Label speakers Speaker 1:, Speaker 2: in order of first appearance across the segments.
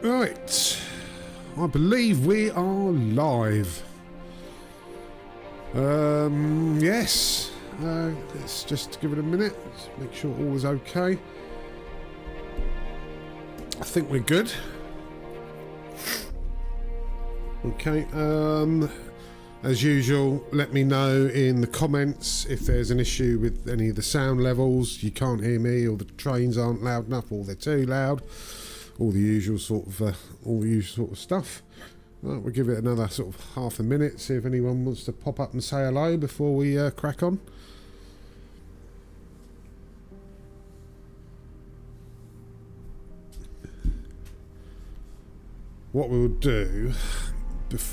Speaker 1: Right, I believe we are live. Yes, let's just give it a minute, let's make sure all is okay. I think we're good. Okay, as usual, let me know in the comments if there's an issue with any of the sound levels, you can't hear me, or the trains aren't loud enough, or they're too loud. All the usual sort of stuff. Right, we'll give it another sort of half a minute, see if anyone wants to pop up and say hello before we crack on. What we'll do,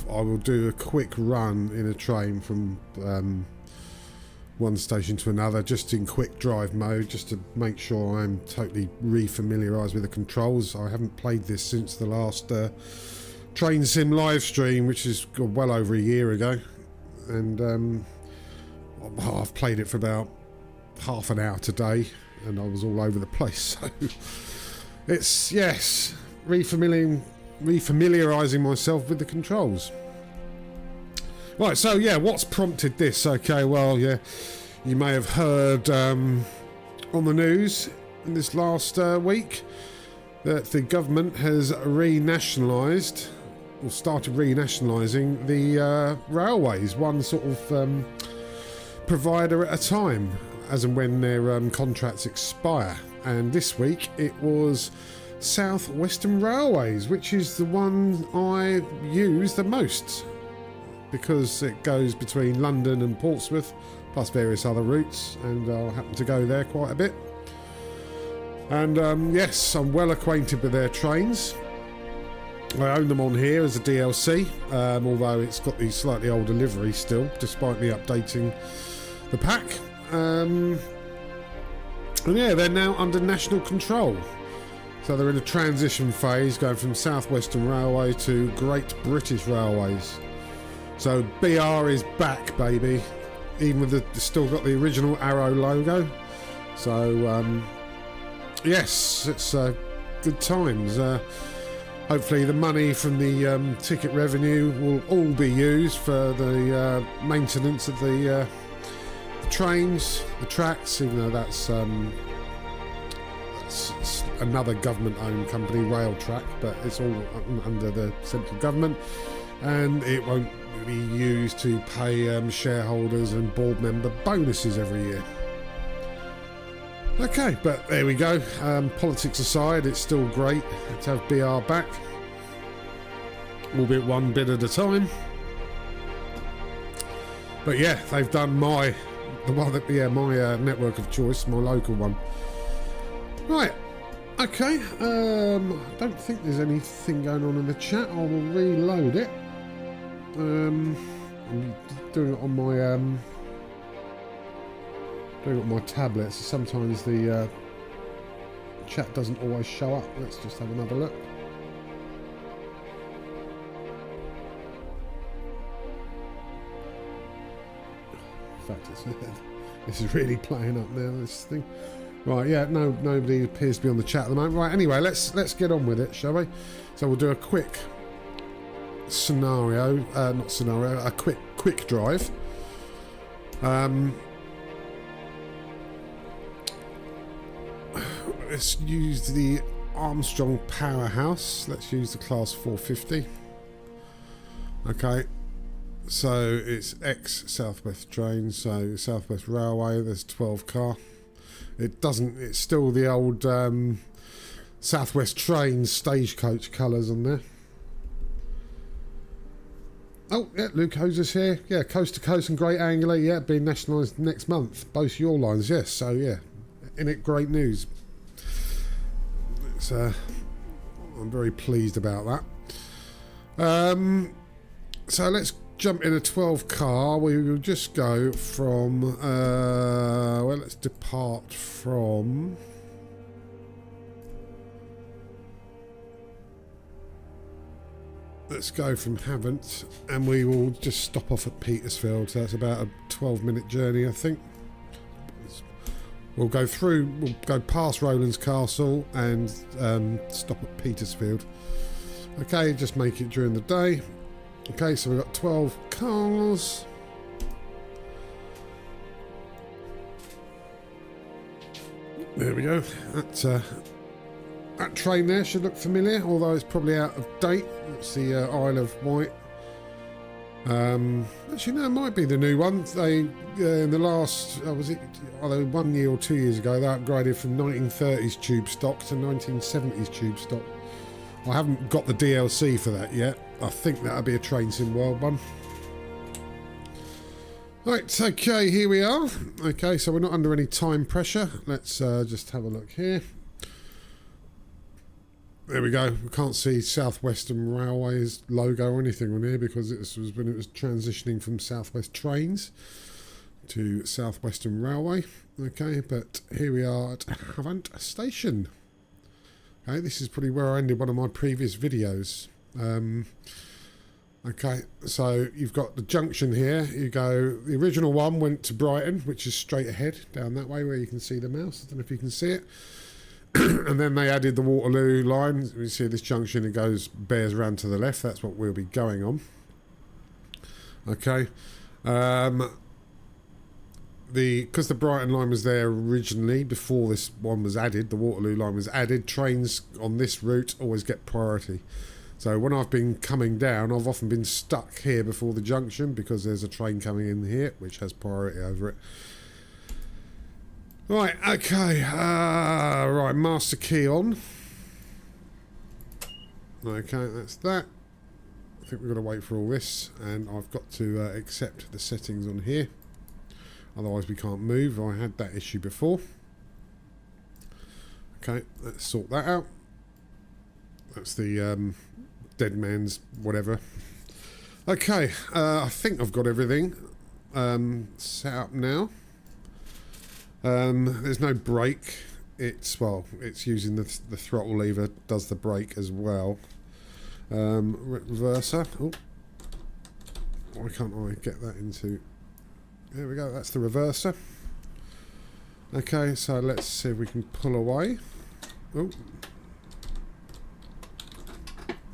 Speaker 1: I will do a quick run in a train from one station to another, just in quick drive mode, just to make sure I'm totally re-familiarised with the controls. I haven't played this since the last train sim live stream, which is well over a year ago, and I've played it for about half an hour today, and I was all over the place. So it's, yes, re-familiarising myself with the controls. Right, so yeah, what's prompted this? Okay, well, yeah, you may have heard on the news in this last week that the government has renationalised, or started renationalising the railways, one sort of provider at a time, as and when their contracts expire. And this week it was South Western Railways, which is the one I use the most, because it goes between London and Portsmouth, plus various other routes, and I'll happen to go there quite a bit. And yes, I'm well acquainted with their trains. I own them on here as a DLC, although it's got the slightly older livery still, despite me updating the pack. And yeah, they're now under national control. So they're in a transition phase, going from South Western Railway to Great British Railways. So BR is back, baby, even with still got the original Arrow logo. So yes, it's good times. Hopefully the money from the ticket revenue will all be used for the maintenance of the trains, the tracks, even though that's another government-owned company, Rail Track, but it's all under the central government, and it won't be used to pay shareholders and board member bonuses every year. Okay, but there we go. Politics aside, it's still great to have BR back, albeit one bit at a time. But yeah, they've done my network of choice, my local one. Right. Okay. I don't think there's anything going on in the chat. I will reload it. I'm doing it on my tablet, so sometimes the chat doesn't always show up. Let's just have another look. In fact, this is really playing up now, this thing. Right, yeah, nobody appears to be on the chat at the moment. Right, anyway, let's get on with it, shall we? So we'll do a quick a quick drive. Let's use the Armstrong Powerhouse. Let's use the Class 450. Okay, so it's ex-South West train, so South West Railway, there's 12 car. It's still the old South West train stagecoach colours on there. Oh, yeah, Luke Hoser's here. Yeah, Coast to Coast and Great Angular, yeah, being nationalised next month. Both your lines, yes. So, yeah, in it, great news. It's, I'm very pleased about that. So let's jump in a 12 car. We will just go from, well, let's depart from... Let's go from Havant, and we will just stop off at Petersfield. So that's about a 12-minute journey, I think. We'll go through, we'll go past Rowlands Castle and stop at Petersfield. Okay, just make it during the day. Okay, so we've got 12 cars. There we go. That train there should look familiar, although it's probably out of date. It's the Isle of Wight. Actually, no, it might be the new one. They in the last, was it either 1 year or 2 years ago, they upgraded from 1930s tube stock to 1970s tube stock. I haven't got the DLC for that yet. I think that'll be a Train Sim World one. Right, okay, here we are. Okay, so we're not under any time pressure. Let's just have a look here. There we go. We can't see South Western Railway's logo or anything on here because it was when it was transitioning from South West Trains to South Western Railway. Okay, but here we are at Havant Station. Okay, this is probably where I ended one of my previous videos. Okay, so you've got the junction here. You go, the original one went to Brighton, which is straight ahead down that way where you can see the mouse. I don't know if you can see it. And then they added the Waterloo line. You see this junction, it goes, bears around to the left. That's what we'll be going on. Okay. Because the Brighton line was there originally, before this one was added, the Waterloo line was added, trains on this route always get priority. So when I've been coming down, I've often been stuck here before the junction because there's a train coming in here which has priority over it. Right, okay, right, master key on. Okay, that's that. I think we've got to wait for all this, and I've got to accept the settings on here. Otherwise we can't move. I had that issue before. Okay, let's sort that out. That's the dead man's whatever. Okay, I think I've got everything set up now. There's no brake. It's using the throttle lever, does the brake as well. Reverser. Oh, why can't I get that into? There we go. That's the reverser. Okay, so let's see if we can pull away. Oh,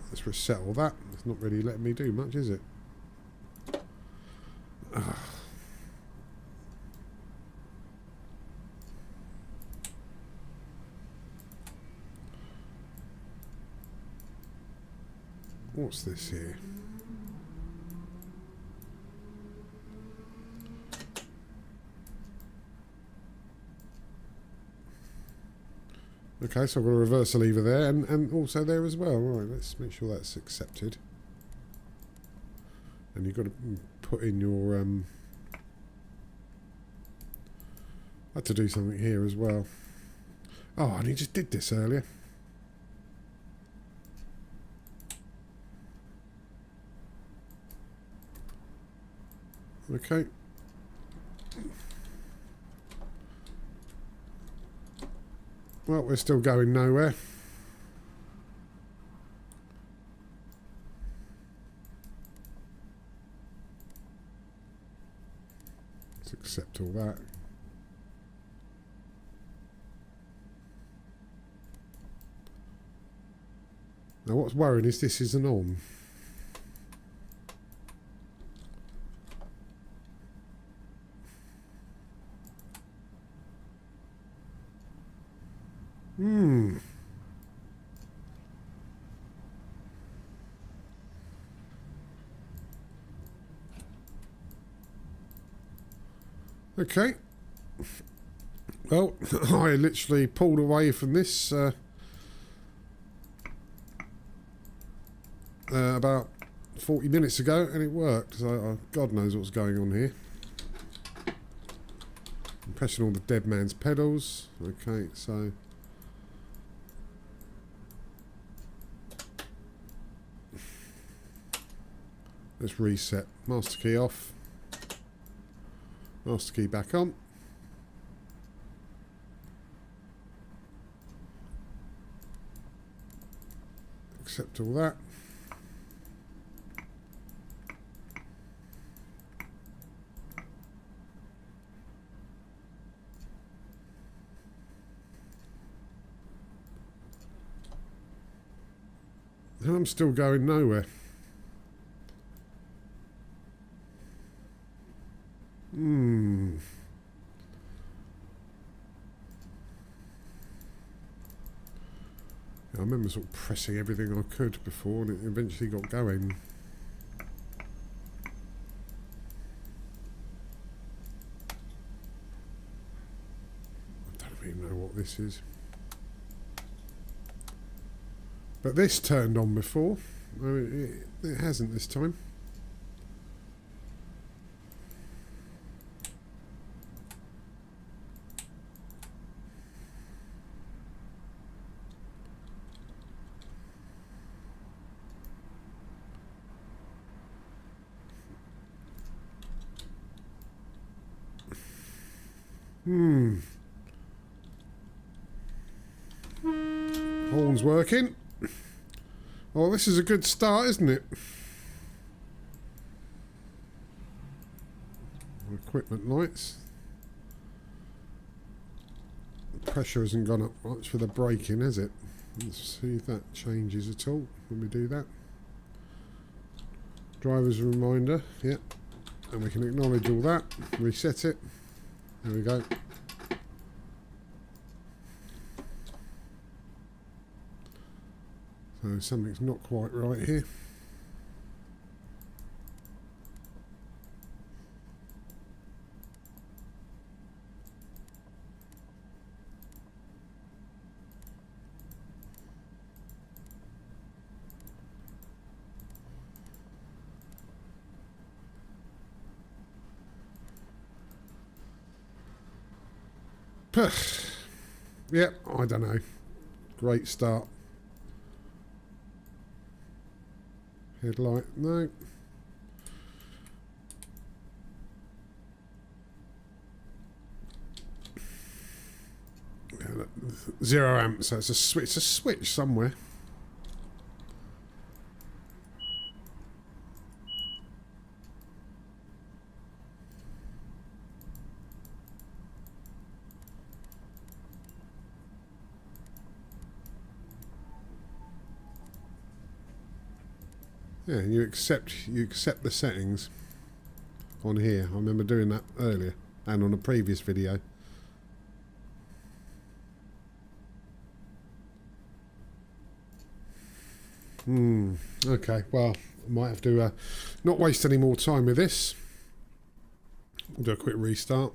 Speaker 1: let's reset all that. It's not really letting me do much, is it? What's this here? Okay, so I've got a reversal lever there and also there as well. Right, let's make sure that's accepted. And you've got to put in your... I had to do something here as well. Oh, and he just did this earlier. Okay. Well, we're still going nowhere. Let's accept all that. Now what's worrying is this isn't on. Okay. Well, I literally pulled away from this about 40 minutes ago and it worked. So God knows what's going on here. I'm pressing all the dead man's pedals. Okay, so... let's reset. Master key off. Master key back on. Accept all that. And I'm still going nowhere. I remember sort of pressing everything I could before, and it eventually got going. I don't even know what this is. But this turned on before. I mean, it hasn't this time. Horn's working. Well, this is a good start, isn't it? Equipment lights. The pressure hasn't gone up much for the braking, has it? Let's see if that changes at all when we do that. Driver's reminder, yep. And we can acknowledge all that, reset it. There we go. So something's not quite right here. Yep, I don't know. Great start. Headlight, no. 0 amps, so it's a switch somewhere. Yeah, you accept the settings on here. I remember doing that earlier and on a previous video. Okay, well, I might have to not waste any more time with this. We'll do a quick restart.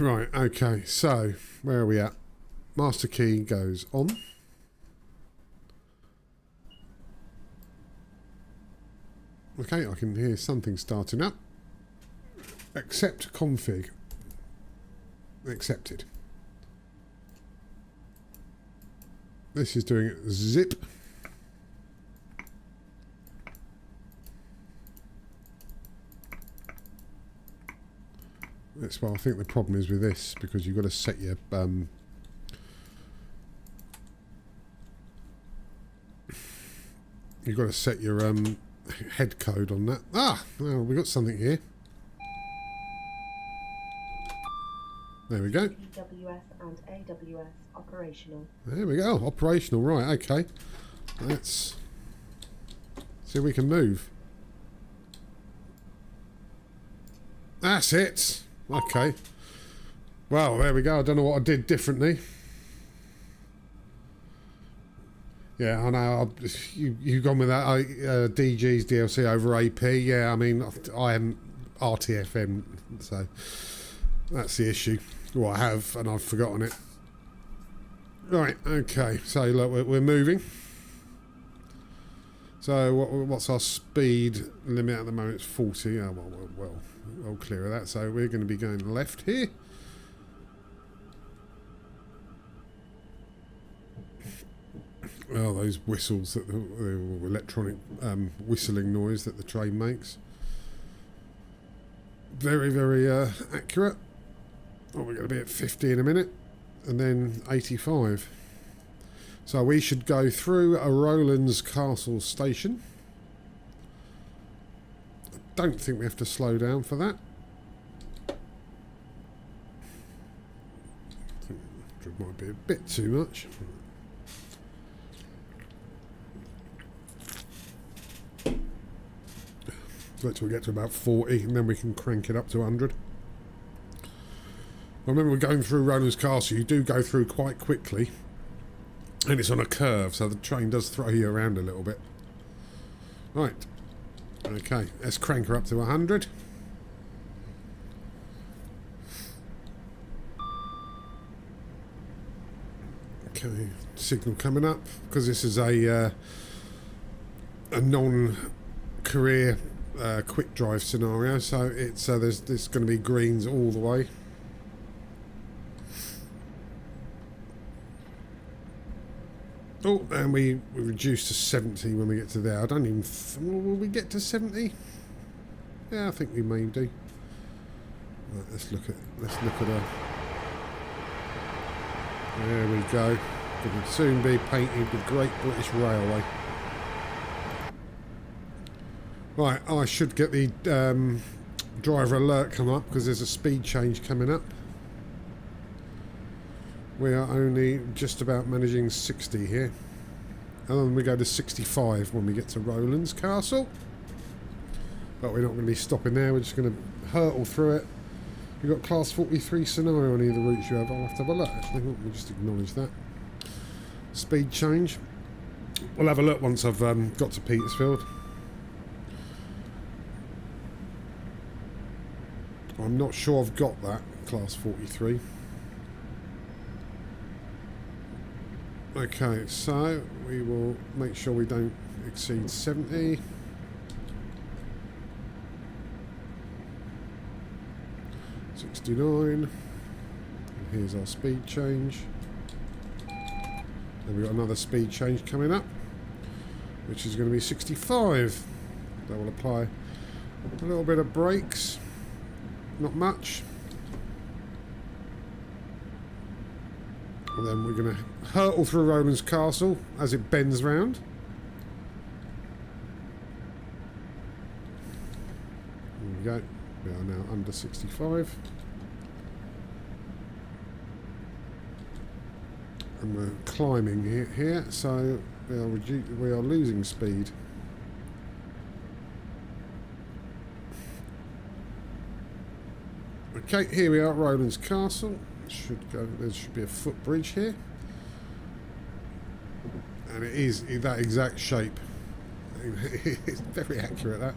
Speaker 1: Right, okay, so where are we at? Master key goes on. Okay, I can hear something starting up. Accept config. Accepted. This is doing zip. That's why I think the problem is with this, because you've got to set your head code on that. Ah, well, we got something here. There we go.
Speaker 2: EWS and AWS operational.
Speaker 1: There we go. Operational, right? Okay. Let's see if we can move. That's it. Okay. Well, there we go. I don't know what I did differently. Yeah, I know. You've gone with that DG's DLC over AP. Yeah, I mean, I am RTFM, so that's the issue. Well, I have, and I've forgotten it. Right, okay. So, look, we're moving. So, what's our speed limit at the moment? It's 40. Oh, well, we'll clear of that. So, we're going to be going left here. Oh, those whistles, the electronic whistling noise that the train makes. Very, very accurate. Oh, we're going to be at 50 in a minute, and then 85. So we should go through a Roland's Castle station. I don't think we have to slow down for that. be a bit too much. Wait till we get to about 40 and then we can crank it up to 100. I remember we're going through Roland's Castle, you do go through quite quickly. And it's on a curve, so the train does throw you around a little bit. Right. Okay, let's crank her up to 100. Okay, signal coming up, because this is a non-career quick drive scenario, so it's there's going to be greens all the way. Oh, and we reduced to 70 when we get to there. I don't even... will we get to 70? Yeah, I think we may do. Right, let's look at her. There we go. It will soon be painted with Great British Railway. Right, I should get the driver alert come up because there's a speed change coming up. We are only just about managing 60 here. And then we go to 65 when we get to Roland's Castle. But we're not going to be stopping there. We're just going to hurtle through it. We've got class 43 scenario on either route you have. I'll have to have a look. Actually, let me just acknowledge that. Speed change. We'll have a look once I've got to Petersfield. I'm not sure I've got that, class 43. Okay, so we will make sure we don't exceed 70. And here's our speed change. And we've got another speed change coming up, which is going to be 65. That will apply a little bit of brakes, not much. And then we're going to hurtle through Roland's Castle as it bends round. There we go. We are now under 65. And we're climbing here, so we are losing speed. Okay, here we are at Roland's Castle. There should be a footbridge here. And it is that exact shape. It's very accurate, that.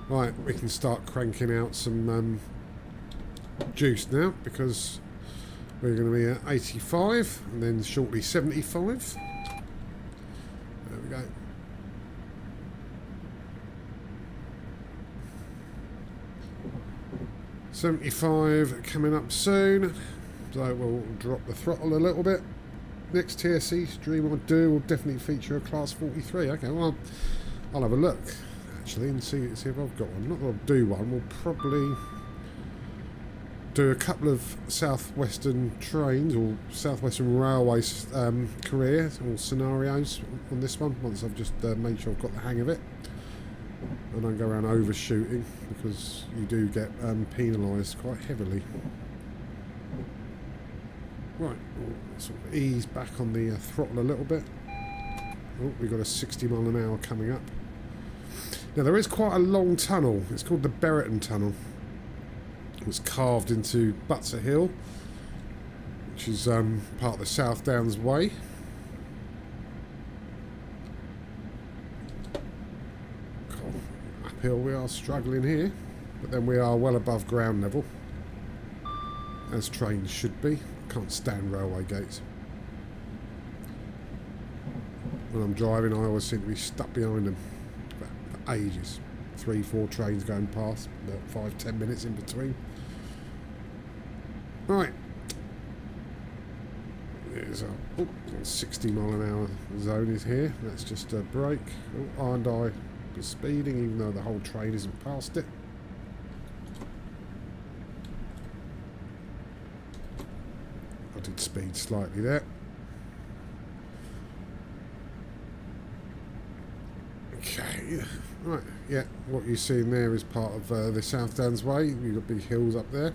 Speaker 1: Right, we can start cranking out some juice now, because we're going to be at 85 and then shortly 75. There we go. $75 coming up soon, so we'll drop the throttle a little bit. Next TSC stream I do will definitely feature a class 43. Okay, well I'll have a look actually and see if I've got one. Not that I'll do one. We'll probably do a couple of southwestern trains or southwestern railways career or scenarios on this one once I've just made sure I've got the hang of it. I don't go around overshooting because you do get penalised quite heavily. Right, we'll sort of ease back on the throttle a little bit. Oh, we've got a 60 mile an hour coming up. Now there is quite a long tunnel. It's called the Berriton Tunnel. It's carved into Butser Hill, which is part of the South Downs Way. Uphill we are struggling here, but then we are well above ground level, as trains should be. Can't stand railway gates. When I'm driving, I always seem to be stuck behind them for ages. 3-4 trains going past, about 5-10 minutes in between. Right. There's a 60 mile an hour zone is here. Let's just brake. Oh, and I was speeding, even though the whole train isn't past it. I did speed slightly there. Okay, right, yeah, what you're seeing there is part of the South Downs Way. You've got big hills up there.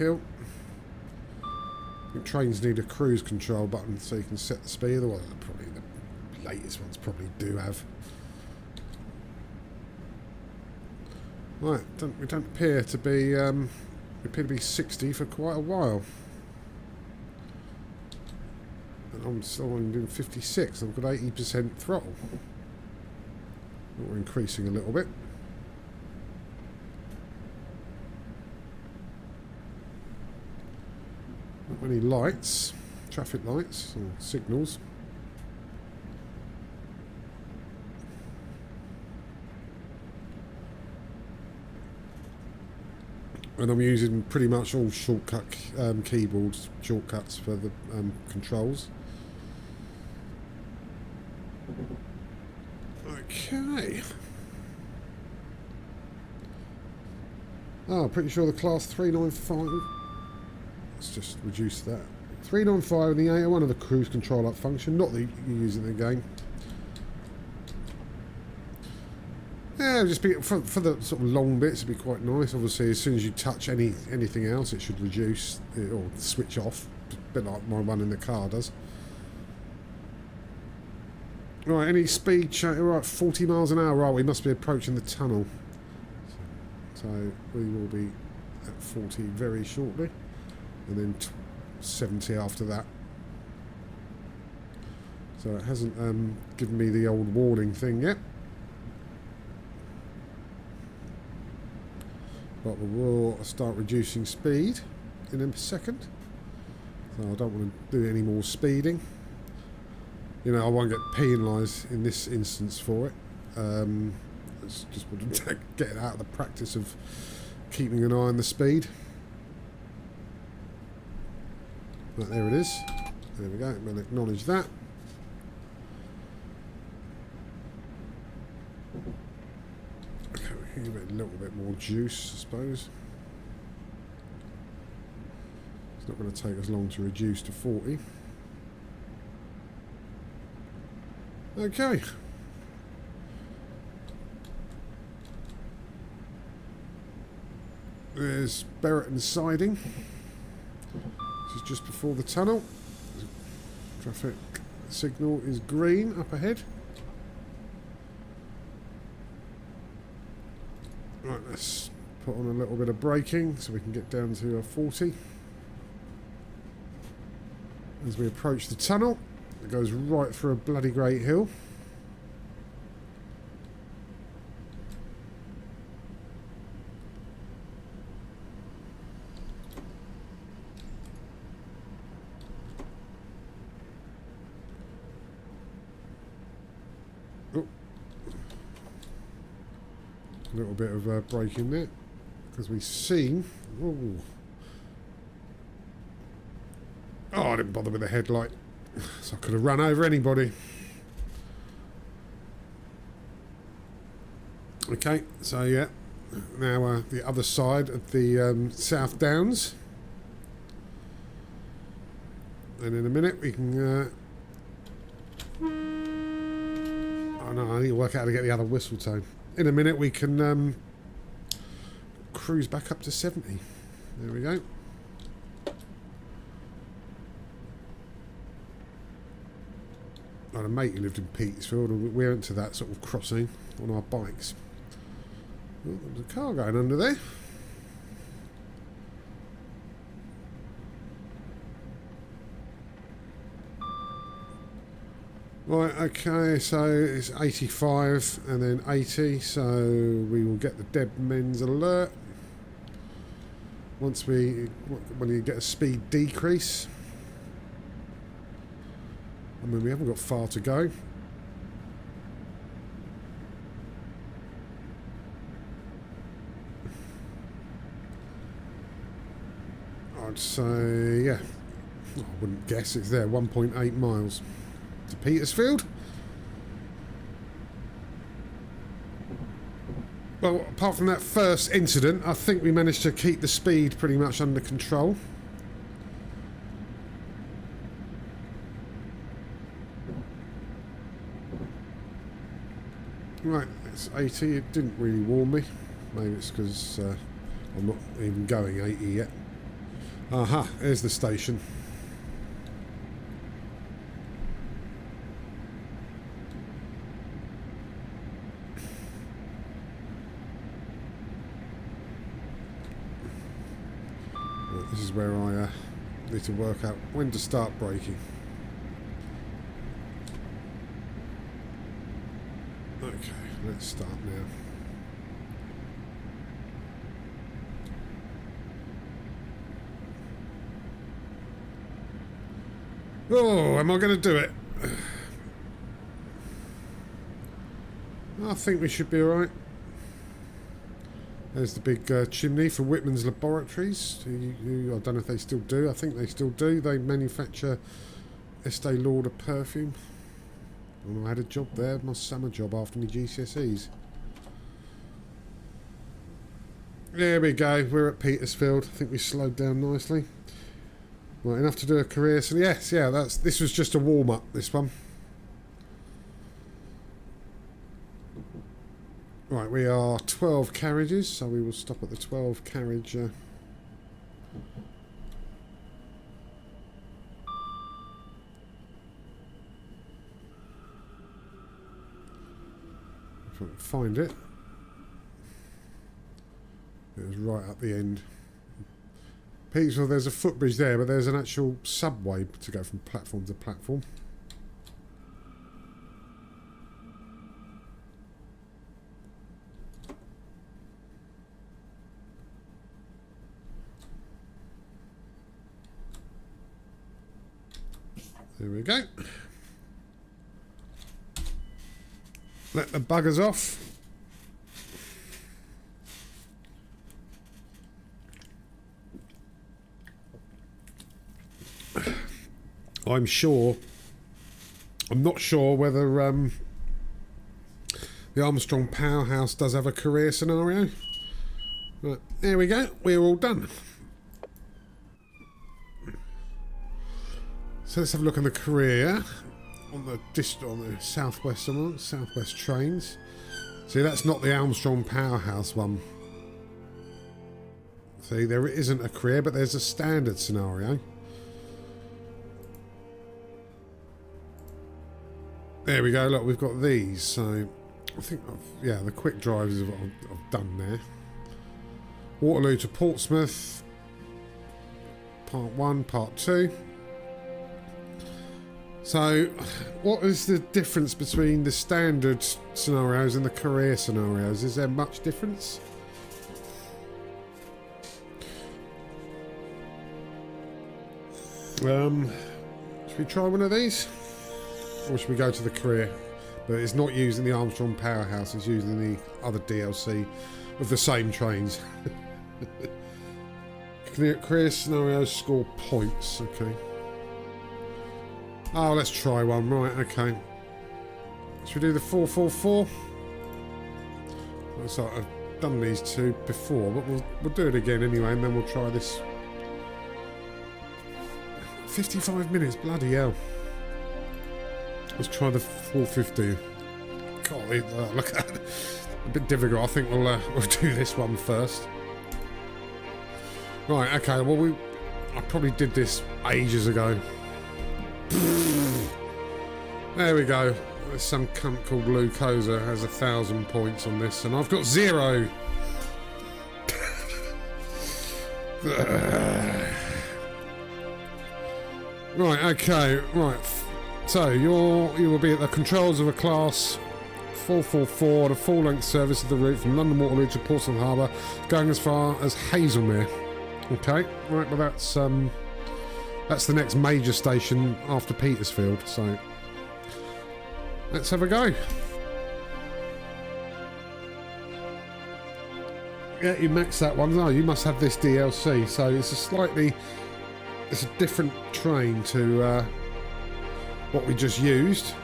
Speaker 1: uphill. I think trains need a cruise control button so you can set the speed. Otherwise, probably the latest ones probably do have. Right, we don't appear to be. We appear to be 60 for quite a while. And I'm still only doing 56. I've got 80% throttle. We're increasing a little bit. Not many lights, traffic lights or signals. And I'm using pretty much all shortcut keyboards, shortcuts for the controls. Okay. Oh, pretty sure the class 395. Let's just reduce that. 395 in the 801 of the cruise control up function, not that you use in the game. Yeah, just be for the sort of long bits, it'd be quite nice. Obviously, as soon as you touch anything else, it should reduce or switch off, a bit like my one in the car does. Right, any speed change? Right, 40 miles an hour. Right, we must be approaching the tunnel. So we will be at 40 very shortly, and then 70 after that. So it hasn't given me the old warning thing yet. But we will start reducing speed in a second. So I don't want to do any more speeding. You know, I won't get penalised in this instance for it. It's just getting out of the practice of keeping an eye on the speed. Right, there it is. There we go. We'll acknowledge that. Okay, we can give it a little bit more juice, I suppose. It's not going to take us long to reduce to 40. Okay. There's Berriton siding. This is just before the tunnel. Traffic signal is green up ahead. Right, let's put on a little bit of braking so we can get down to a 40. As we approach the tunnel, it goes right through a bloody great hill. Oh. A little bit of braking there, because we've seen... Oh, I didn't bother with the headlight. So I could have run over anybody. Okay, so yeah, now the other side of the South Downs, and in a minute we can. Oh no, I need to work out how to get the other whistle tone. In a minute we can cruise back up to 70. There we go. I had a mate who lived in Petersfield, and we went to that sort of crossing on our bikes. Oh, there's a car going under there. Right, okay, so it's 85 and then 80, so we will get the dead men's alert when you get a speed decrease. I mean, we haven't got far to go. I'd say, yeah, I wouldn't guess it's there, 1.8 miles to Petersfield. Well, apart from that first incident, I think we managed to keep the speed pretty much under control. Right, it's 80. It didn't really warn me. Maybe it's because I'm not even going 80 yet. Aha, here's the station. Right, this is where I need to work out when to start braking. Okay, let's start now. Oh, am I going to do it? I think we should be alright. There's the big chimney for Whitman's Laboratories. I don't know if they still do. I think they still do. They manufacture Estee Lauder perfume. I had a job there, my summer job after my GCSEs. There we go. We're at Petersfield. I think we slowed down nicely. Right, enough to do a career. So yes, yeah, this was just a warm-up, this one. Right, we are 12 carriages, so we will stop at the 12 carriage. If I can find it. It was right at the end. Petersfield, there's a footbridge there, but there's an actual subway to go from platform to platform. There we go. Let the buggers off. I'm not sure whether the Armstrong Powerhouse does have a career scenario. But there we go, we're all done. So let's have a look on the career on the southwest trains. See, that's not the Armstrong Powerhouse one. See, there isn't a career, but there's a standard scenario. There we go, look, we've got these, so I think, yeah, the quick drives is what I've done there. Waterloo to Portsmouth, part 1, part 2. So, what is the difference between the standard scenarios and the career scenarios? Is there much difference? Should we try one of these? Or should we go to the career? But it's not using the Armstrong Powerhouse, it's using the other DLC of the same trains. Career scenarios score points, okay. Oh, let's try one, right, okay. Should we do the 444? Looks like I've done these two before, but we'll do it again anyway, and then we'll try this. 55 minutes, bloody hell. Let's try the 450. Golly, look at that. A bit difficult. I think we'll do this one first. Right, okay, well, I probably did this ages ago. There we go. There's some cunt called Lou Koza has 1,000 points on this, and I've got 0. Right, okay, right. So you will be at the controls of a class 444, the full-length service of the route from London Waterloo to Portsmouth Harbour, going as far as Hazelmere. Okay, right, well that's the next major station after Petersfield, so let's have a go. Yeah, you maxed that one. Oh, you must have this DLC, so it's a different train to what we just used.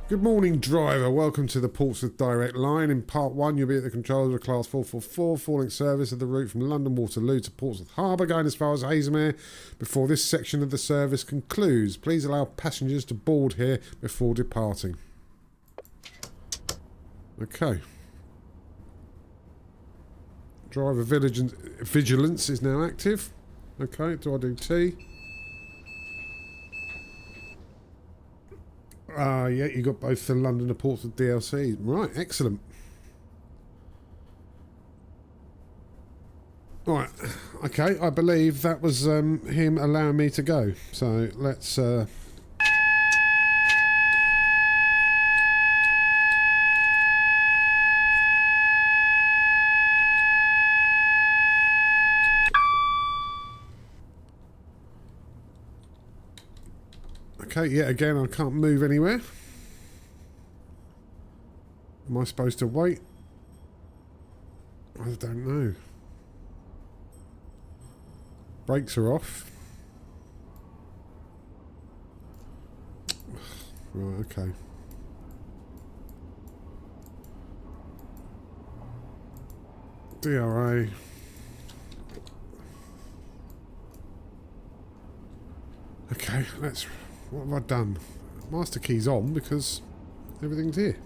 Speaker 1: Good morning, driver. Welcome to the Portsmouth Direct Line. In part 1, you'll be at the controls of a class 444, full-length service of the route from London Waterloo to Portsmouth Harbour, going as far as Hazelmere before this section of the service concludes. Please allow passengers to board here before departing. Okay. Driver vigilance is now active. Okay, do I do T? Yeah, you got both the London and Portsmouth DLC. Right, excellent. Right, okay, I believe that was him allowing me to go. So let's... Okay, yeah, again, I can't move anywhere. Am I supposed to wait? I don't know. Brakes are off. Right, okay. DRA. Okay, let's... What have I done? Master key's on because everything's here.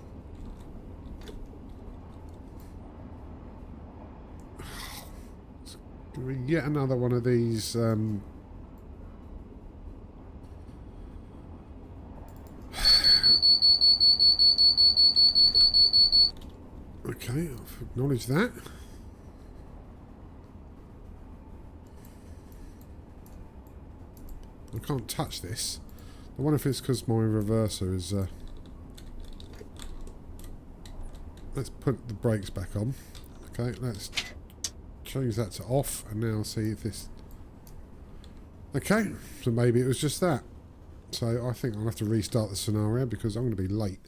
Speaker 1: It's gonna be yet another one of these. Okay, I've acknowledged that. I can't touch this. I wonder if it's because my reverser is... Let's put the brakes back on. Okay, let's change that to off and now see if this... Okay, so maybe it was just that. So I think I'll have to restart the scenario because I'm going to be late.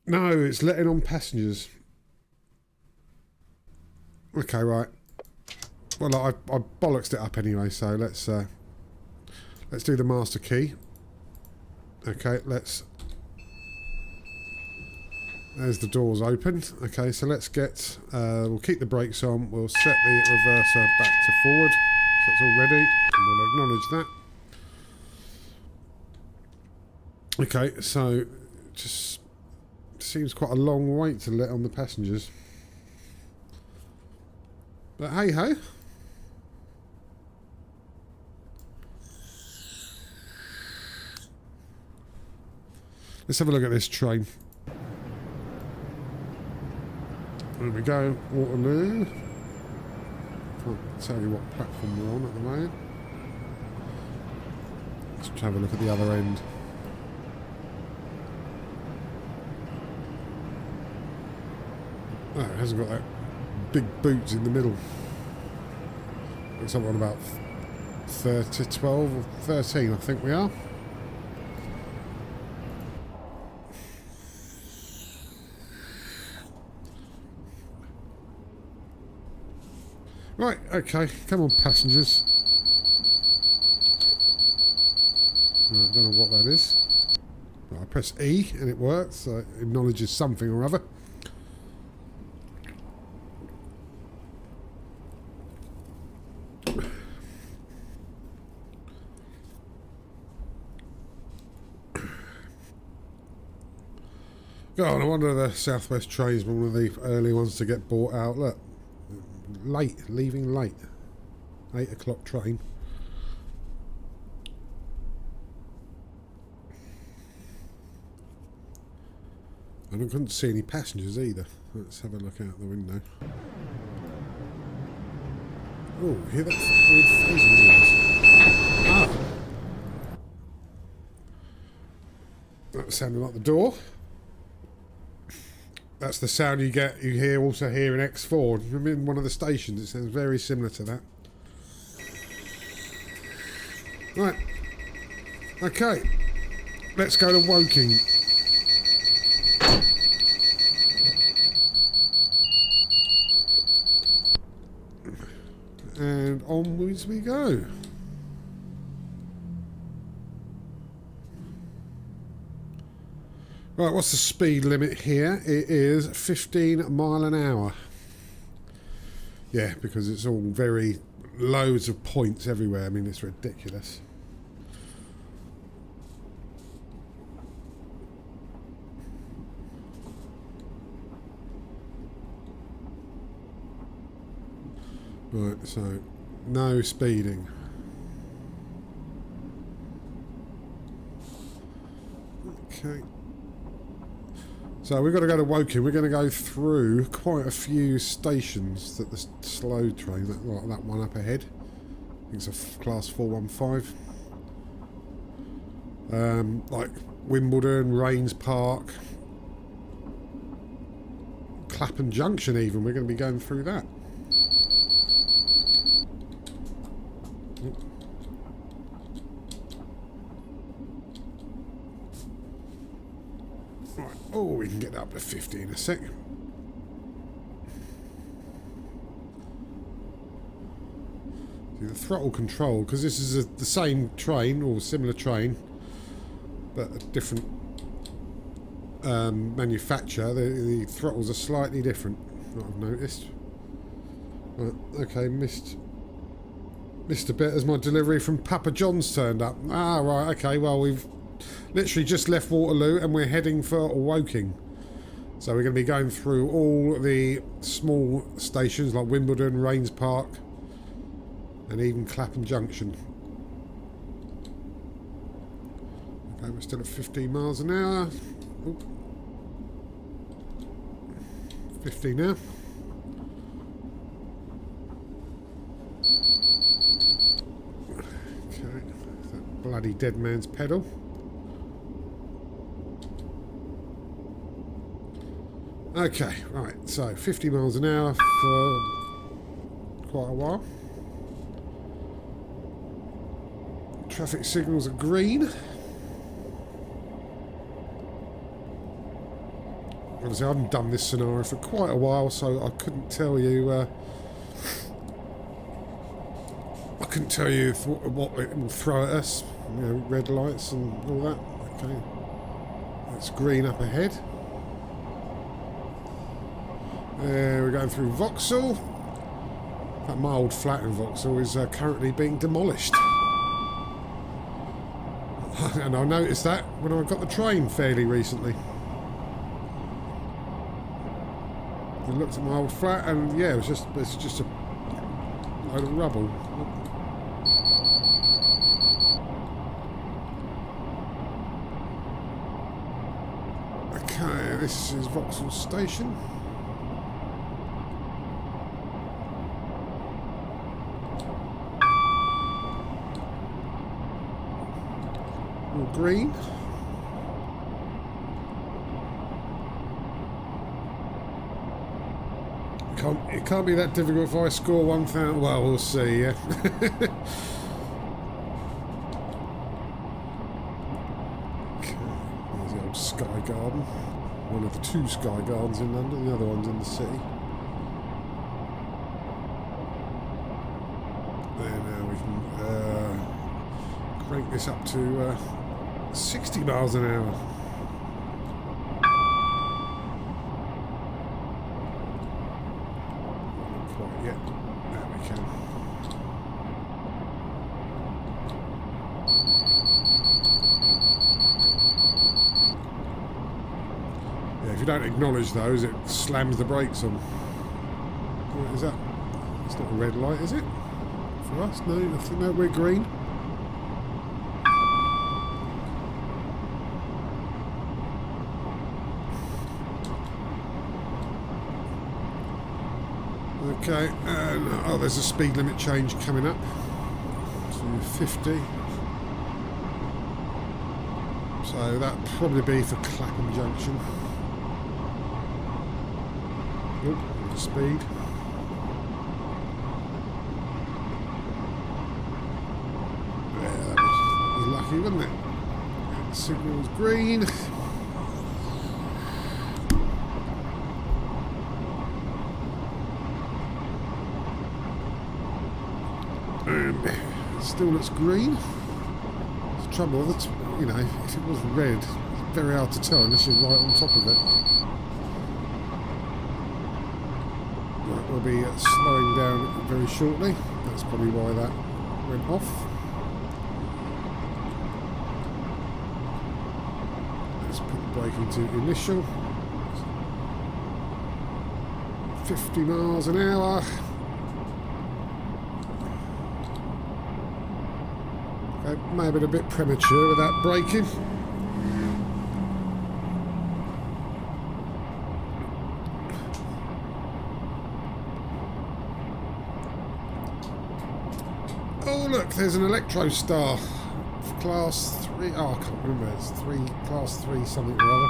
Speaker 1: No, it's letting on passengers. Okay, right. Well, I bollocksed it up anyway, so let's do the master key. Okay, let's... There's the doors open. Okay, so let's get... we'll keep the brakes on. We'll set the reverser back to forward. So it's all ready. And we'll acknowledge that. Okay, so just seems quite a long wait to let on the passengers. But hey-ho. Let's have a look at this train. There we go, Waterloo. Can't tell you what platform we're on at the moment. Let's have a look at the other end. Oh, it hasn't got that big boots in the middle. Looks like we're on about 12 or 13, I think we are. Right, okay, come on passengers. I don't know what that is. Well, I press E and it works, so it acknowledges something or other. God, I wonder if the South West train's one of the early ones to get bought out. Look. Late, leaving late. 8 o'clock train. And I couldn't see any passengers either. Let's have a look out the window. Oh, hear that weird phasing noise? Ah! That sounded like the door. That's the sound you hear also here in X4. I'm in one of the stations, it sounds very similar to that. Right. Okay. Let's go to Woking. And onwards we go. Right, what's the speed limit here? It is 15 mile an hour. Yeah, because it's all very loads of points everywhere. I mean, it's ridiculous. Right, so no speeding. Okay. So we've got to go to Woking. We're going to go through quite a few stations that the slow train, that one up ahead. I think it's a class 415. Like Wimbledon, Rains Park, Clapham Junction even. We're going to be going through that. Right. Oh, we can get up to 50 in a sec. See, the throttle control, because this is the same train or similar train, but a different manufacturer. The throttles are slightly different. What I've noticed. Right, okay, missed a bit as my delivery from Papa John's turned up. Ah, right, okay, well, we've literally just left Waterloo and we're heading for Woking. So we're going to be going through all the small stations like Wimbledon, Rains Park, and even Clapham Junction. Okay, we're still at 15 miles an hour. Oop. 50 now. Okay, that bloody dead man's pedal. Okay, right, so 50 miles an hour for quite a while. Traffic signals are green. Obviously, I haven't done this scenario for quite a while, so I couldn't tell you. What it will throw at us. You know, red lights and all that. Okay, that's green up ahead. We're going through Vauxhall. That my old flat in Vauxhall is currently being demolished. And I noticed that when I got the train fairly recently. I looked at my old flat and yeah, it's just a load of rubble. Okay, this is Vauxhall Station. All green. It can't be that difficult if I score 1,000. Well, we'll see, yeah. Okay, there's the old Sky Garden. One of the two Sky Gardens in London, the other one's in the city. There, now we can crank this up to 60 miles an hour. If you don't acknowledge those, it slams the brakes on. What is that? It's not a red light, is it? For us? No, I think no, we're green. Okay, and oh, there's a speed limit change coming up to 50. So that'll probably be for Clapham Junction. Oh, speed. Yeah, that was lucky, wasn't it? The signal's green. And still looks green. The trouble, that's, you know, if it was red, it's very hard to tell unless you're right on top of it. Right, we'll be slowing down very shortly. That's probably why that went off. Let's put the brake into initial. 50 miles an hour. So may have been a bit premature with that braking. Oh look, there's an Electro Star. Class 3, oh I can't remember, it's class 3 something or other.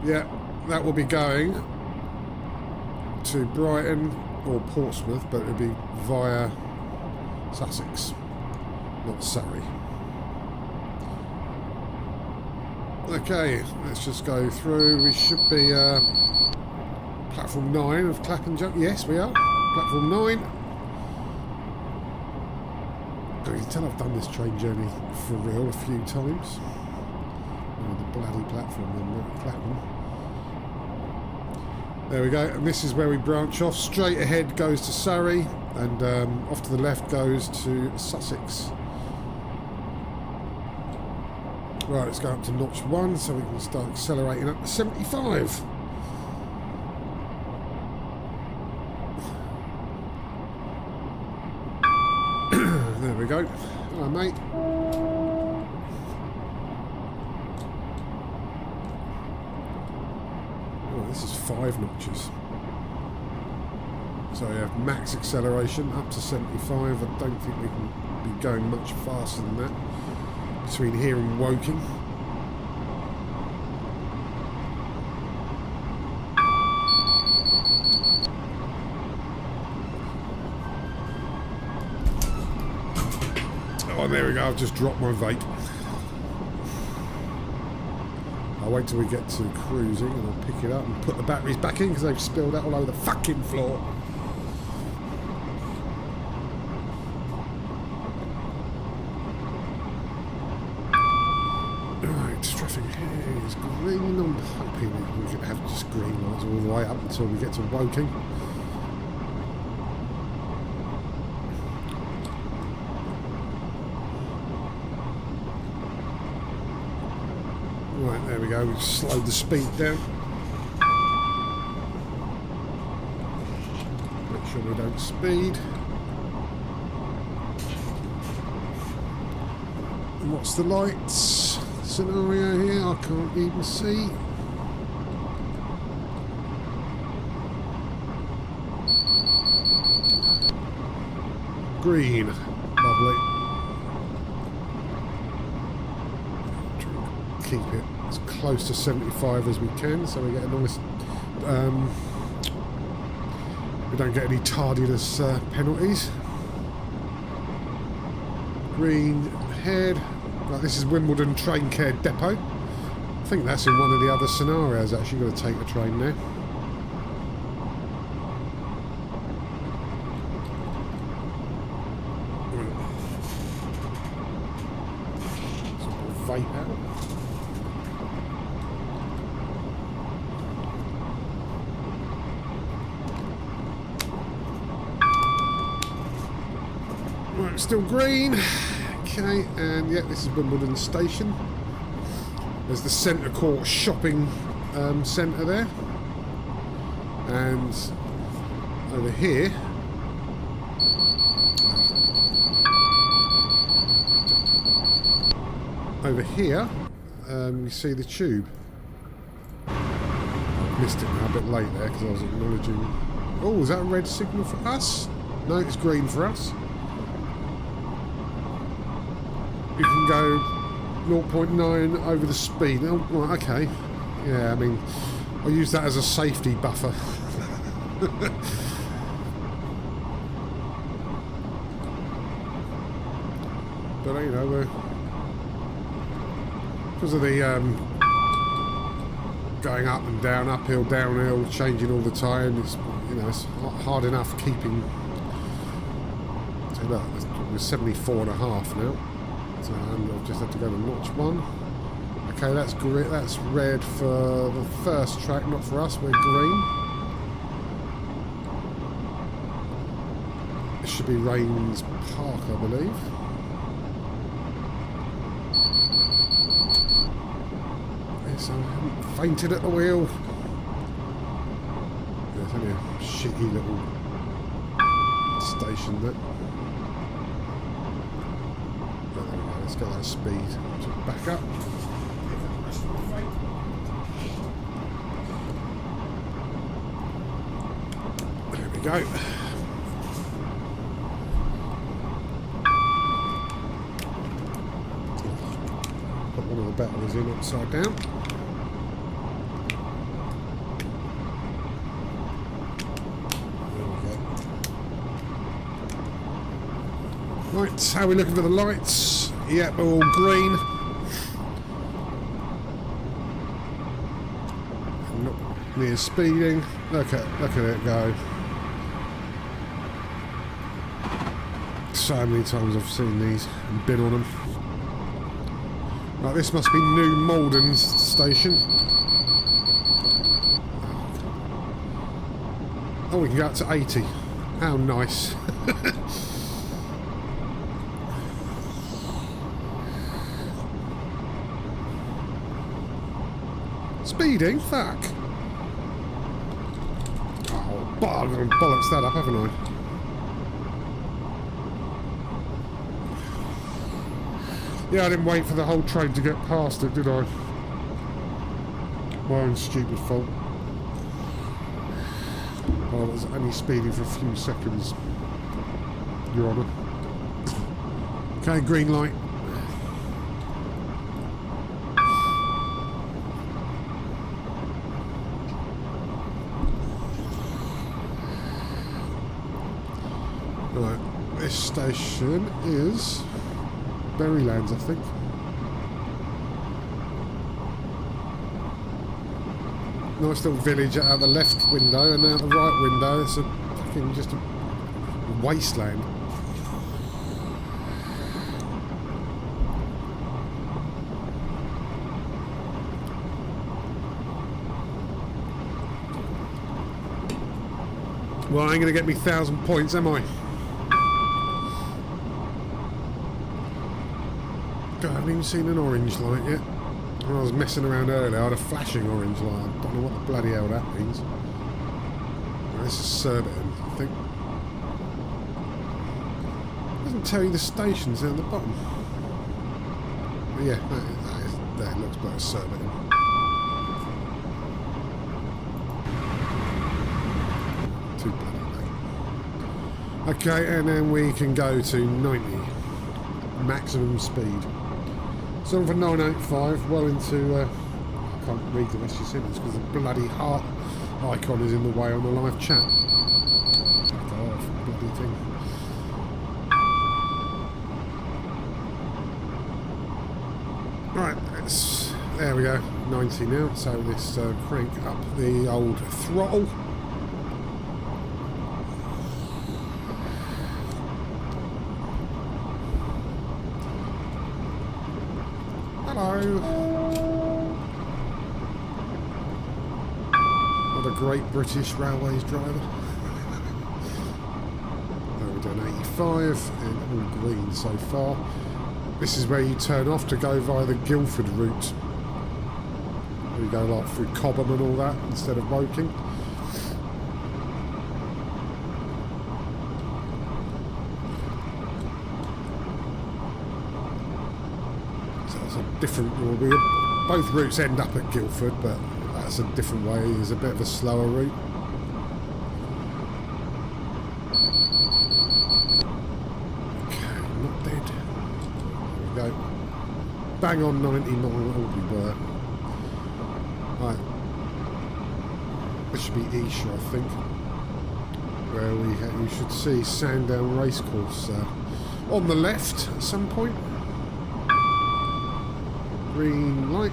Speaker 1: Yeah, that will be going to Brighton or Portsmouth, but it'll be via Sussex, not Surrey. Okay, let's just go through. We should be platform 9 of Clapham Junction. Yes, we are. Platform 9. You can tell I've done this train journey for real a few times. Oh, the bloody platform number at Clapham. There we go, and this is where we branch off. Straight ahead goes to Surrey, and off to the left goes to Sussex. Right, let's go up to notch 1 so we can start accelerating up to 75. There we go. Hello, mate. Oh, this is 5 notches. So we have max acceleration up to 75. I don't think we can be going much faster than that between here and Woking. Oh, there we go, I've just dropped my vape. I'll wait till we get to cruising and I'll pick it up and put the batteries back in because they've spilled out all over the fucking floor. Right, traffic here is green. I'm hoping we can have just green lights all the way up until we get to Woking. Right, there we go, we've slowed the speed down. Make sure we don't speed. And what's the lights scenario here? I can't even see. Green, lovely. Keep it as close to 75 as we can so we get a nice we don't get any tardiness penalties. Green ahead. Right, this is Wimbledon Train Care Depot. I think that's in one of the other scenarios. Actually got to take the train there. Vape out. Right, still green. Okay, and yeah, this is Wimbledon Station. There's the Centre Court shopping centre there, and over here you see the tube. I missed it now, a bit late there because I was acknowledging. Oh, is that a red signal for us? No, it's green for us. You can go 0.9 over the speed. Oh, right, okay. Yeah, I mean, I'll use that as a safety buffer. But you know, we're because of the going up and down, uphill, downhill, changing all the time. It's, you know, it's hard enough keeping. So look, we're 74.5 now. So I'll just have to go to notch 1. Okay, that's great. That's red for the first track, not for us. We're green. It should be Rains Park, I believe. Yes, I haven't fainted at the wheel. There's only a shitty little station there. let's get that speed back up. There we go. Put one of the batteries in upside down. Right, how are we looking for the lights? Yep, we're all green. Not near speeding. Look at it go. So many times I've seen these and been on them. Right, this must be New Malden station. Oh, we can go up to 80. How nice. Speeding? Fuck. Oh, I'm going to bollocks that up, haven't I? Yeah, I didn't wait for the whole train to get past it, did I? My own stupid fault. I was only speeding for a few seconds, Your Honour. Okay, green light. Right, this station is Berrylands, I think. Nice little village out the left window, and out the right window it's a fucking just a wasteland. Well, I ain't gonna get me 1,000 points, am I? God, I haven't even seen an orange light yet. When I was messing around earlier, I had a flashing orange light. I don't know what the bloody hell that means. Well, this is Surbiton, I think. It doesn't tell you the stations down the bottom. But yeah, that looks like Surbiton. Too bloody late. Okay, and then we can go to 90. Maximum speed. So for 985, well into, I can't read the rest of your sentence because the bloody heart icon is in the way on the live chat. Fuck off, bloody thing. Right, there we go, 90 now, so let's crank up the old throttle. Not a great British Railways driver. We're doing 85 and all green so far. This is where you turn off to go via the Guildford route. You go like through Cobham and all that instead of Woking. Different, both routes end up at Guildford, but that's a different way. It's a bit of a slower route. Okay, not dead. There we go. Bang on 90 mile we were. Right. This should be Esher, I think. Where you should see Sandown Racecourse on the left at some point. Green light.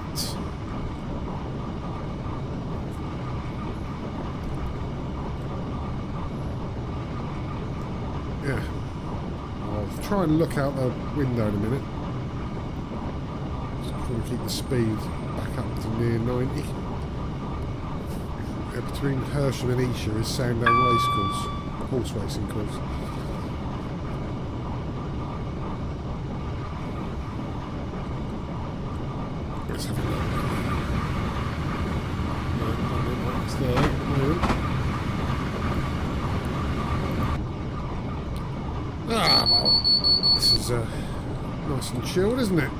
Speaker 1: Yeah. I'll try and look out the window in a minute. Just trying to keep the speed back up to near 90. Yeah, between Hersham and Esher is Sandown Racecourse. Horse racing course. Let's have a look. It's there. Ah, well, this is Nice and chilled, isn't it?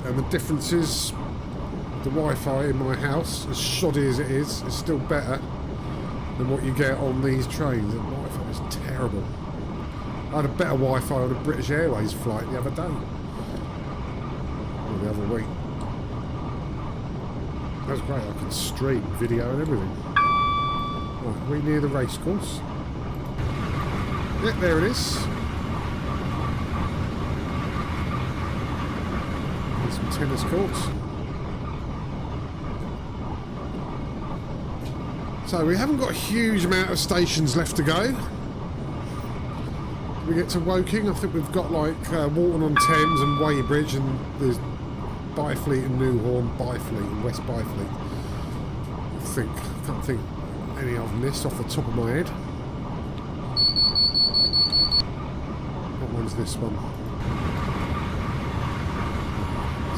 Speaker 1: And the difference is the Wi-Fi in my house, as shoddy as it is still better than what you get on these trains. The Wi-Fi is terrible. I had a better Wi-Fi on a British Airways flight the other day. Or the other week. That was great. I could stream video and everything. Right, are we near the race course? Yep, there it is. And some tennis courts. So we haven't got a huge amount of stations left to go. We get to Woking. I think we've got like Walton-on-Thames and Weybridge, and there's Byfleet and Newhorn, Byfleet and West Byfleet. I can't think any of this off the top of my head. What one's this one?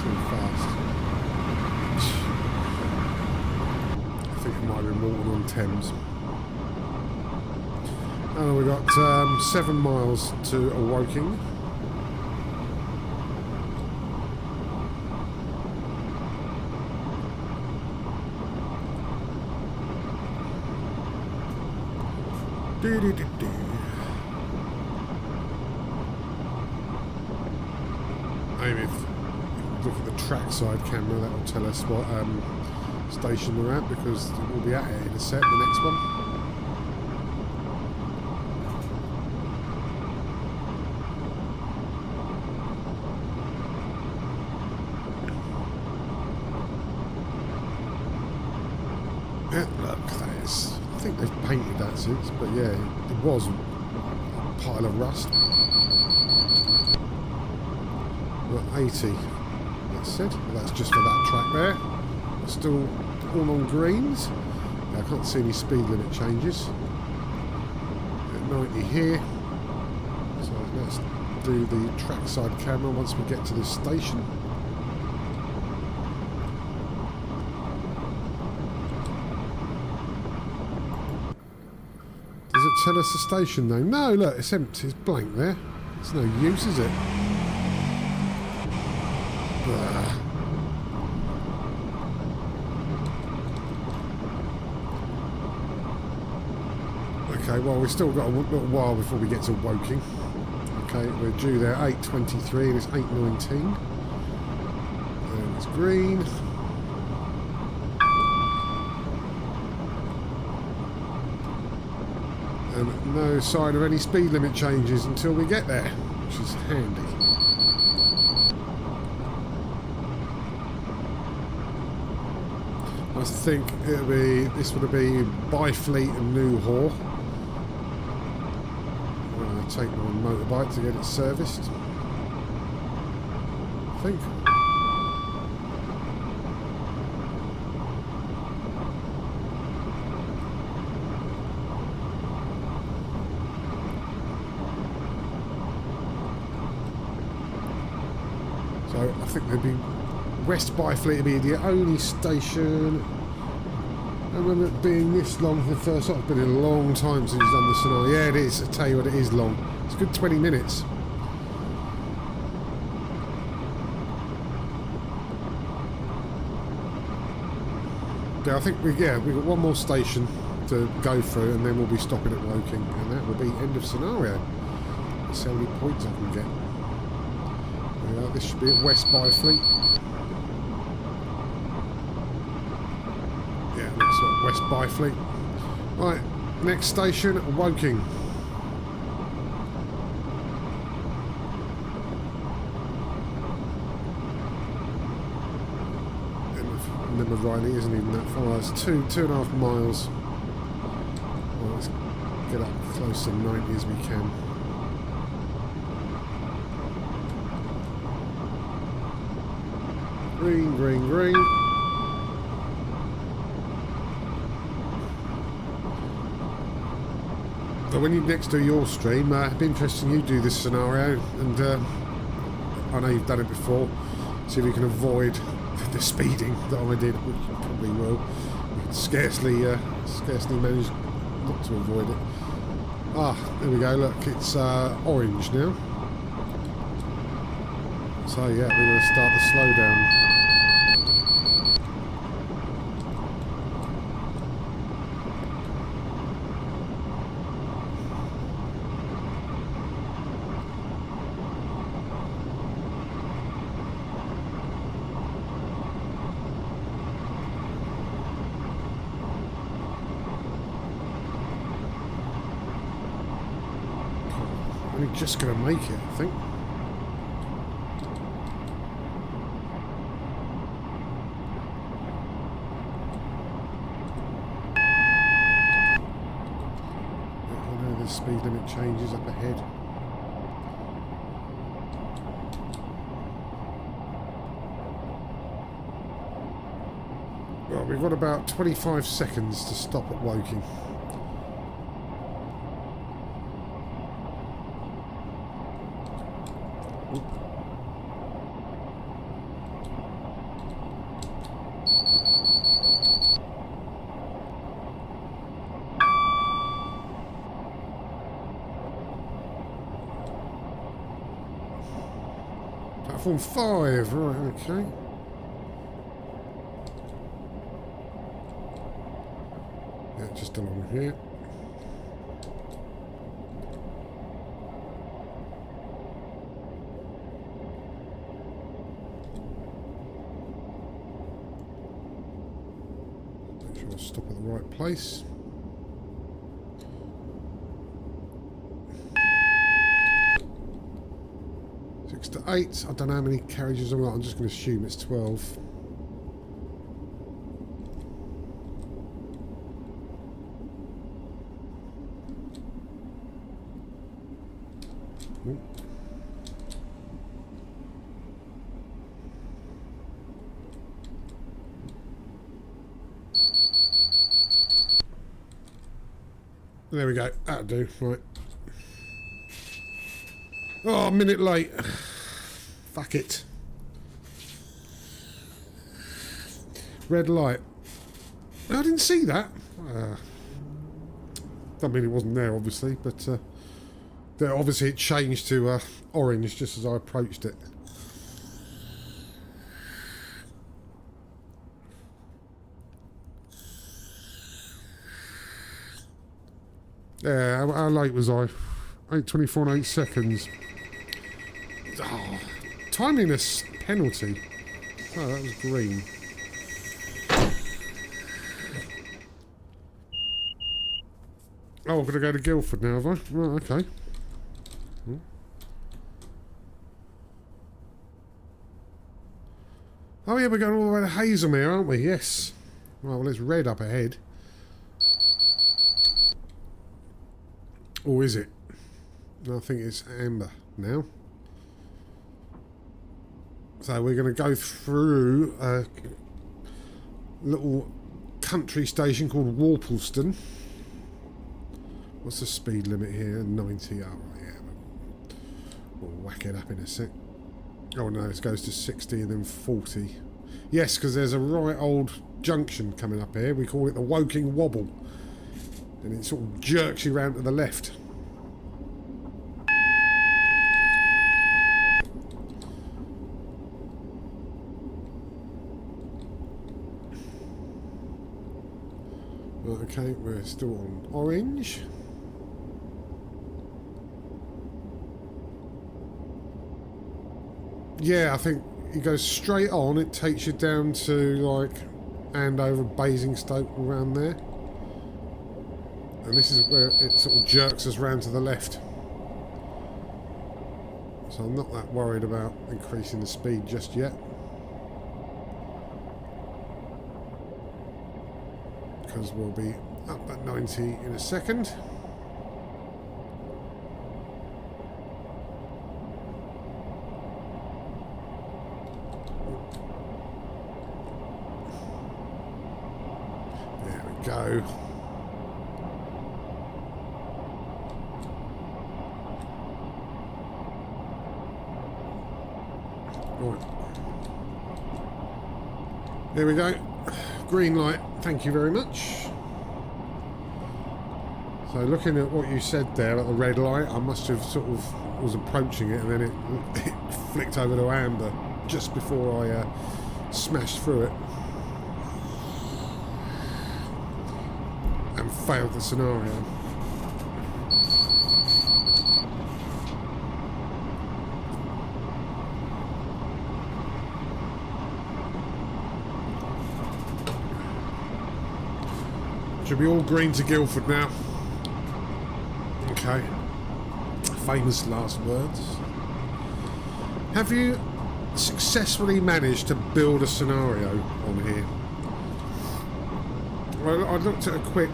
Speaker 1: Too fast. I think it might have been Walton-on-Thames. Oh, we've got 7 miles to Woking. Maybe if you look at the trackside camera, that will tell us what station we're at, because we'll be at it in a sec, the next one. Yeah, look, that is... I think they've painted that since, but yeah, it was a pile of rust. We're at 80, that's it. Well, that's just for that track there. It's still all on greens. Yeah, I can't see any speed limit changes. At 90 here. So let's do the trackside camera once we get to this station. Does it tell us the station though? No, look, it's empty, it's blank there. It's no use, is it? Blah. Okay, well, we've still got a little while before we get to Woking. Okay, we're due there 8:23 and it's 8:19. And it's green. And no sign of any speed limit changes until we get there, which is handy. I think this would be Byfleet and Newhorn. I'll take my motorbike to get it serviced, I think. So I think there'd be West Byfleet would be the only station. I remember it being this long for the first time. It's been a long time since he's done this scenario. Yeah, it is. I tell you what, it is long. It's a good 20 minutes. Yeah, I think we've got one more station to go through, and then we'll be stopping at Woking, and that will be end of scenario. Let's see how many points I can get. Yeah, this should be at West Byfleet. Yeah, looks like West Byfleet. Right, next station, Woking. If I remember rightly, it isn't even that far. It's 2.5 miles. Well, let's get up close to 90 as we can. Green, green, green. So when you next do your stream, it'd be interesting you do this scenario, and I know you've done it before. See if you can avoid the speeding that I did, which you probably will. You can scarcely manage not to avoid it. Ah, there we go, look, it's orange now. So yeah, we're going to start the slowdown. We're just going to make it, I think. I know the speed limit changes up ahead. Well, we've got about 25 seconds to stop at Woking. Platform 5, right, okay. Yeah, just along here. Make sure I stop at the right place. To 8. I don't know how many carriages I've got. I'm just going to assume it's 12. Ooh. There we go. That'll do. Right. Oh, a minute late. Fuck it. Red light. I didn't see that. Don't mean it wasn't there, obviously, but obviously it changed to orange just as I approached it. Yeah, how late was I? 8:24 and 8 seconds. Oh, timeliness penalty. Oh, that was green. Oh, I'm going to go to Guildford now, have I? Right, okay. Oh yeah, we're going all the way to Hazelmere, aren't we? Yes. Right, well, it's red up ahead. Or is it? No, I think it's amber now. So we're going to go through a little country station called Warpleston. What's the speed limit here? 90. Oh, yeah. We'll whack it up in a sec. Oh no, it goes to 60 and then 40. Yes, because there's a right old junction coming up here. We call it the Woking Wobble. And it sort of jerks you round to the left. Okay, we're still on orange. Yeah, I think it goes straight on. It takes you down to like Andover, Basingstoke, around there. And this is where it sort of jerks us round to the left. So I'm not that worried about increasing the speed just yet. Because we'll be up at 90 in a second. There we go. Right. There we go. Green light. Thank you very much. So looking at what you said there at the red light, I must have sort of was approaching it and then it flicked over to amber just before I smashed through it and failed the scenario. Should be all green to Guildford now. Okay. Famous last words. Have you successfully managed to build a scenario on here? Well, I looked at a quick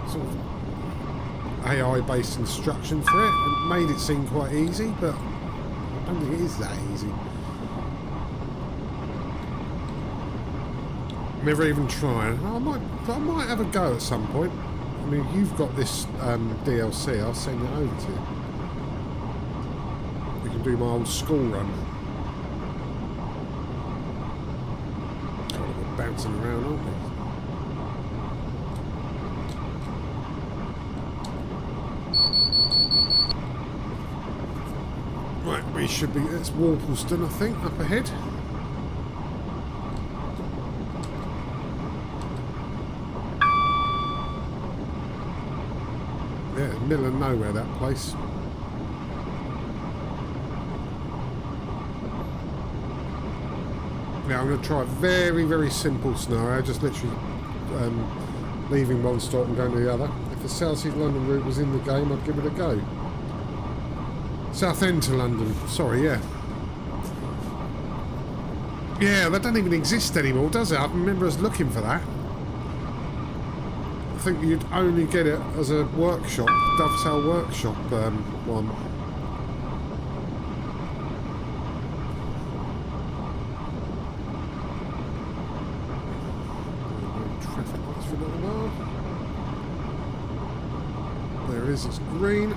Speaker 1: sort of AI-based instruction for it. It made it seem quite easy, but I don't think it is that easy. Never even tried. I might have a go at some point. I mean, you've got this DLC. I'll send it over to you. We can do my old school run. God, we're bouncing around, aren't we? Right, we should be. It's Warpleston, I think, up ahead. Yeah, middle of nowhere, that place. Now I'm going to try a very, very simple scenario, just literally leaving one stop and going to the other. If the South East London route was in the game, I'd give it a go. South End to London, sorry, yeah. Yeah, that doesn't even exist anymore, does it? I remember us looking for that. I think you'd only get it as a workshop, Dovetail Workshop one. Traffic lights for a little while. There it is, it's green.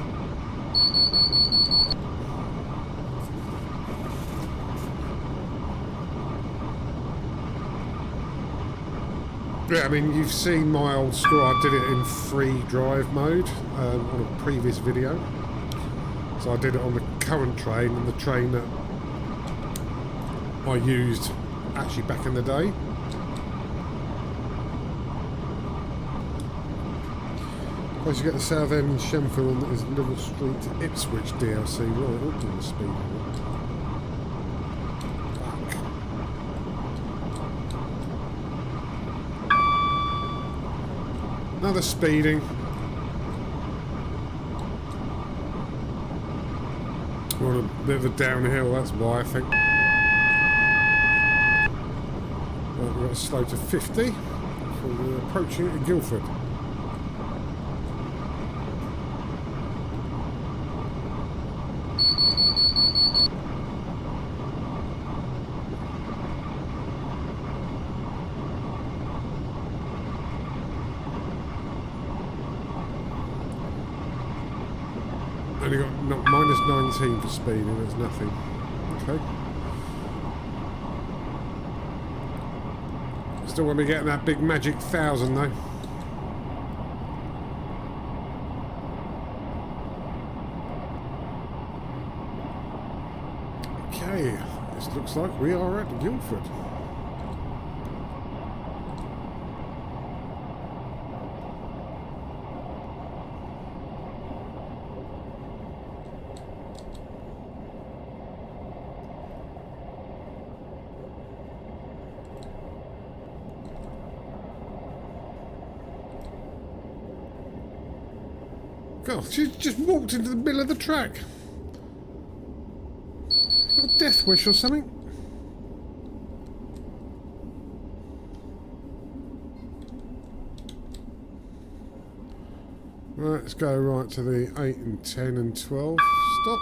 Speaker 1: Yeah, I mean, you've seen my old school. I did it in free drive mode on a previous video. So I did it on the current train and the train that I used actually back in the day. Once you get the South End and Shenfield, there's Liverpool Street to Ipswich DLC. Right, we'll do the speed on it. Another speeding. We're on a bit of a downhill, that's why I think. Right, we've got to slow to 50 before we're approaching it in Guildford. Only got minus 19 for speeding, there's nothing. Okay. Still won't be getting that big magic 1,000 though. Okay, this looks like we are at Guildford. God, she just walked into the middle of the track. Got a death wish or something? Right, let's go right to the 8 and 10 and 12 stop.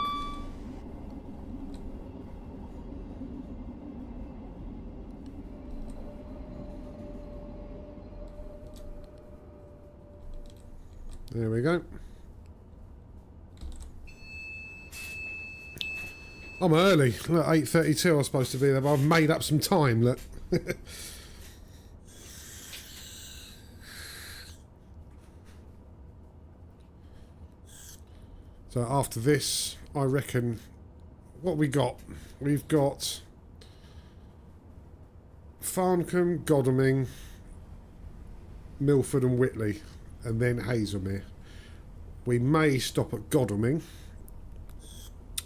Speaker 1: There we go. I'm early. Look, 8:32 I was supposed to be there, but I've made up some time, look. So after this, I reckon, what we got? We've got Farncombe, Godalming, Milford and Whitley, and then Hazelmere. We may stop at Godalming,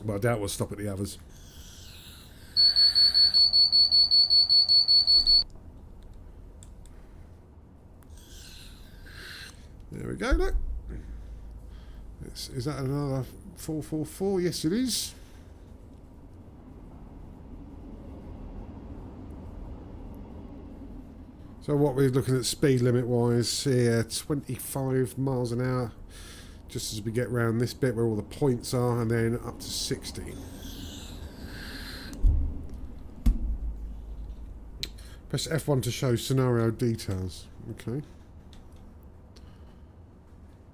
Speaker 1: but I doubt we'll stop at the others. There we go, look. Is that another 444? Yes, it is. So what we're looking at speed limit wise here, 25 miles an hour, just as we get round this bit where all the points are, and then up to 60. Press F1 to show scenario details. Okay.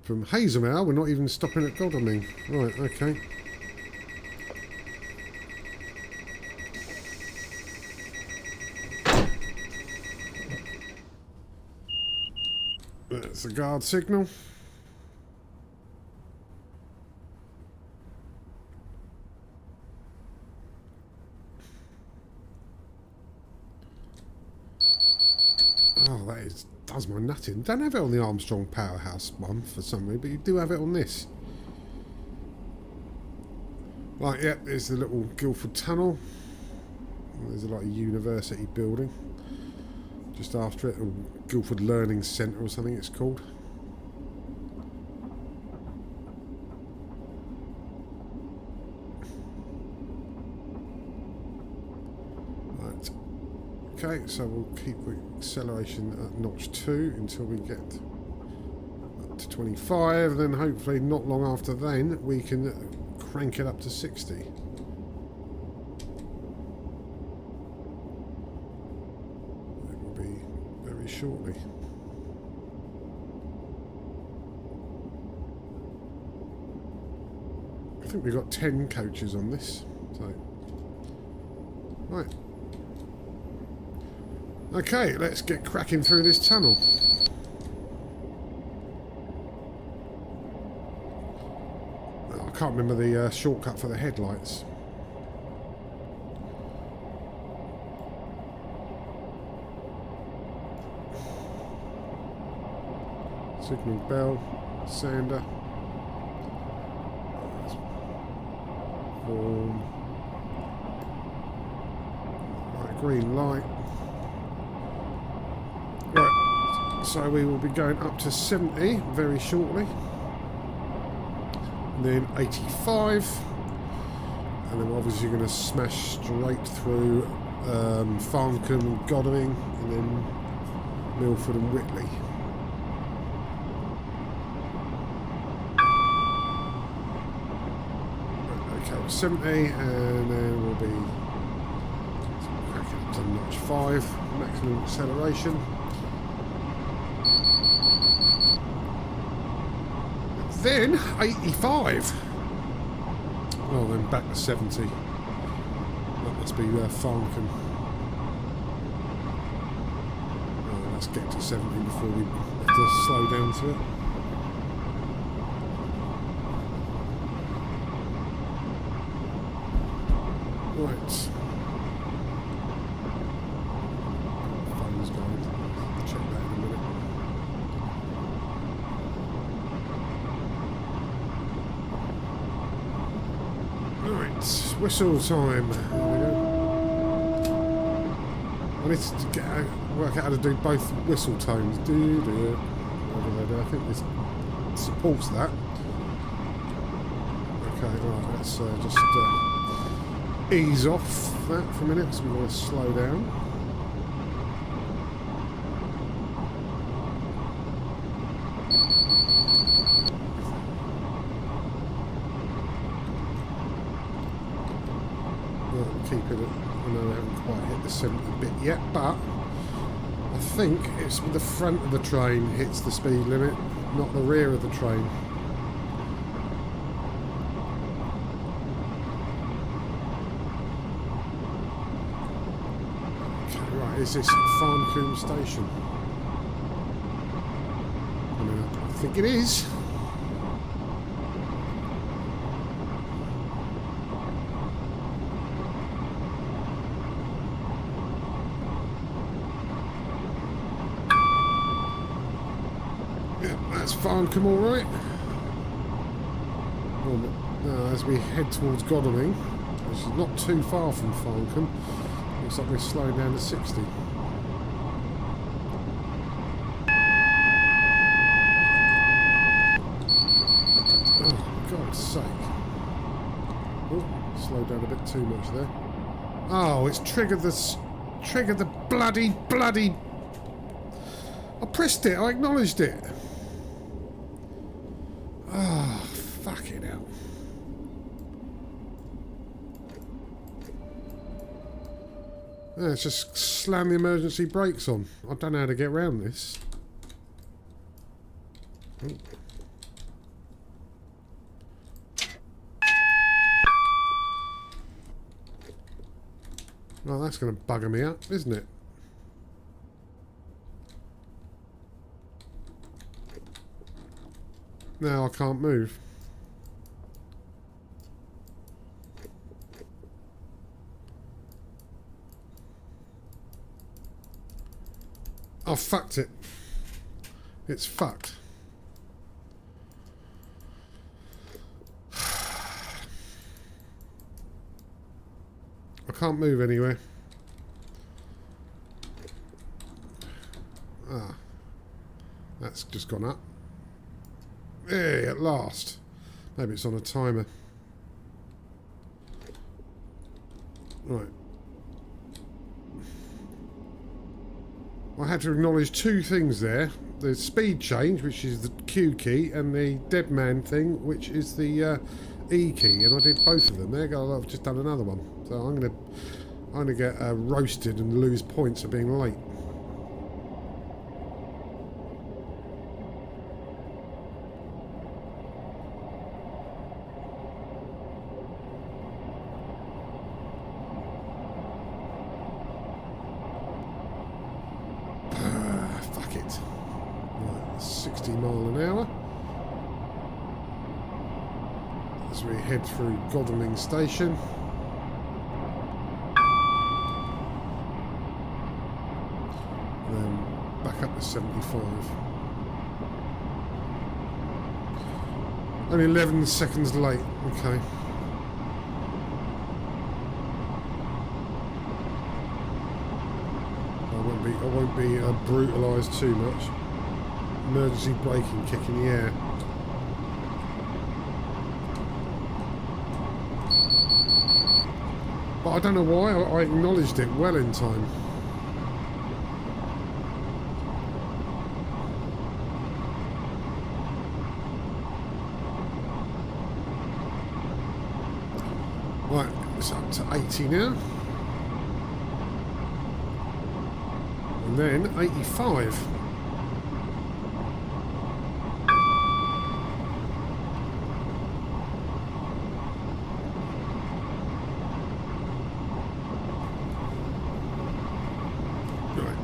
Speaker 1: From Hazelmere, we're not even stopping at Godalming. Right, okay. That's the guard signal. Oh, that does my nutting. Don't have it on the Armstrong Powerhouse one for some reason, but you do have it on this. Right, yeah, there's the little Guildford Tunnel. There's like a university building just after it, or Guildford Learning Centre or something it's called. Right. Okay, so we'll keep the acceleration at notch 2 until we get up to 25, then hopefully not long after then we can crank it up to 60. It will be very shortly. I think we've got 10 coaches on this, so right. Okay, let's get cracking through this tunnel. Oh, I can't remember the shortcut for the headlights. Signal bell, sander. Right, green light. So we will be going up to 70 very shortly, and then 85, and then we're obviously going to smash straight through Farncombe and Godalming, and then Milford and Whitley. Okay, 70, and then we'll be cracking up to notch 5, maximum acceleration. Then 85. Well, then back to 70. That must be Farncombe. Oh, let's get to 70 before we have to slow down to it. Right. Phone's going. Check that in a minute. Right, whistle time. There we go. I need to work out how to do both whistle tones. I think this supports that. Okay, right, let's just ease off that for a minute because we want to slow down. Keep it at, I know we haven't quite hit the 70 bit yet, but I think it's the front of the train hits the speed limit, not the rear of the train. Okay, right, is this Farncombe Station? I mean, I think it is. Yeah, that's Farncombe all right. Now, as we head towards Godalming, which is not too far from Farncombe, looks like we're slowing down to 60. Oh, God's sake. Oh, slowed down a bit too much there. Oh, it's triggered the bloody... I pressed it, I acknowledged it. Oh, fucking hell. Yeah, it's just slam the emergency brakes on. I don't know how to get around this. Oh. Well, that's going to bugger me up, isn't it? Now I can't move. I fucked it. It's fucked. I can't move anywhere. Ah. That's just gone up. Hey, at last. Maybe it's on a timer. Right. I had to acknowledge two things there. The speed change, which is the Q key, and the dead man thing, which is the E key. And I did both of them. There you go, I've just done another one. So I'm gonna get roasted and lose points for being late. Fuck it. Right, 60 mile an hour. As we head through Godalming Station. Back up to 75. Only 11 seconds late. Okay. I won't be brutalised too much. Emergency braking kick in the air. But I don't know why. I acknowledged it well in time. Right, it's up to 80 now. And then 85. Right.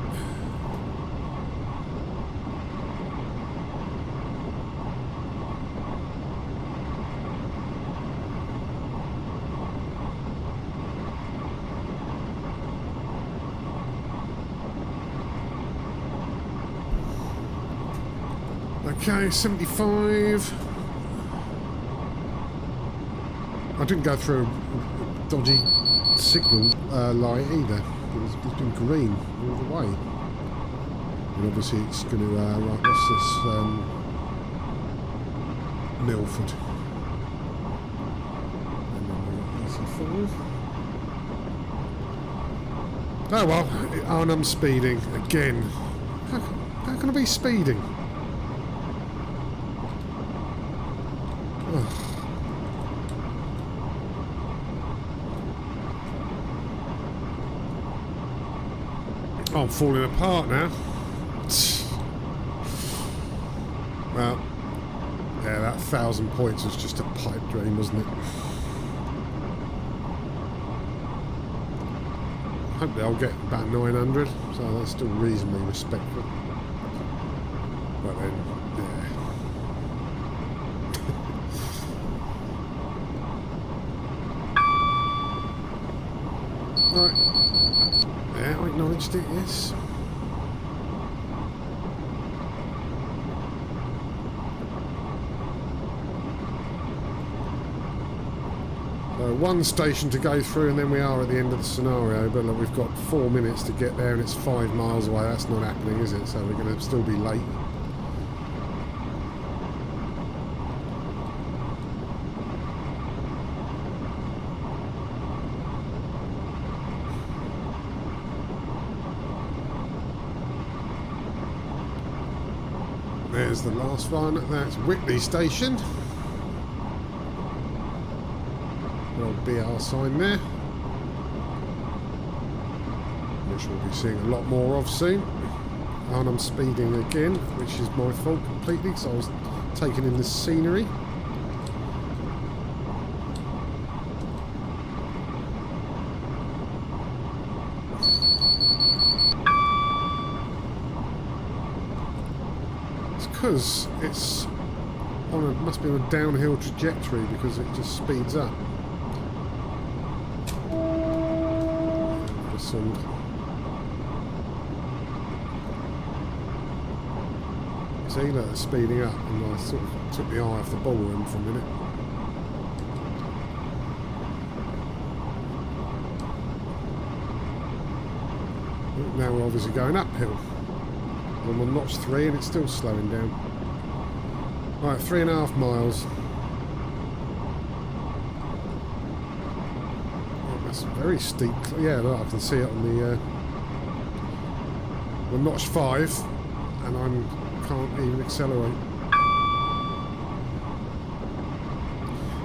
Speaker 1: Okay, 75. I didn't go through a dodgy signal light either. It's been green all the way. And obviously it's going to, right, what's this? Milford. And then we're at 85. Oh well, and I'm speeding again. How can I be speeding? I'm falling apart now. Well, yeah, that 1,000 points was just a pipe dream, wasn't it? Hopefully I'll get about 900, so that's still reasonably respectful. But then, yeah. Right. Yeah, I acknowledged it, yes. So one station to go through and then we are at the end of the scenario, but look, we've got 4 minutes to get there and it's 5 miles away. That's not happening, is it? So we're going to still be late. There's the last one. That's Whitley Station. Old BR sign there, which we'll be seeing a lot more of soon. And I'm speeding again, which is my fault completely because I was taking in the scenery. It's because it's on a, must be on a downhill trajectory because it just speeds up. And see, look, it's speeding up, and I sort of took the eye off the ballroom for a minute. Now we're obviously going uphill. I'm on notch 3 and it's still slowing down. Right, 3.5 miles. It's very steep. Yeah, look, I can see it on the we're notch 5 and I can't even accelerate.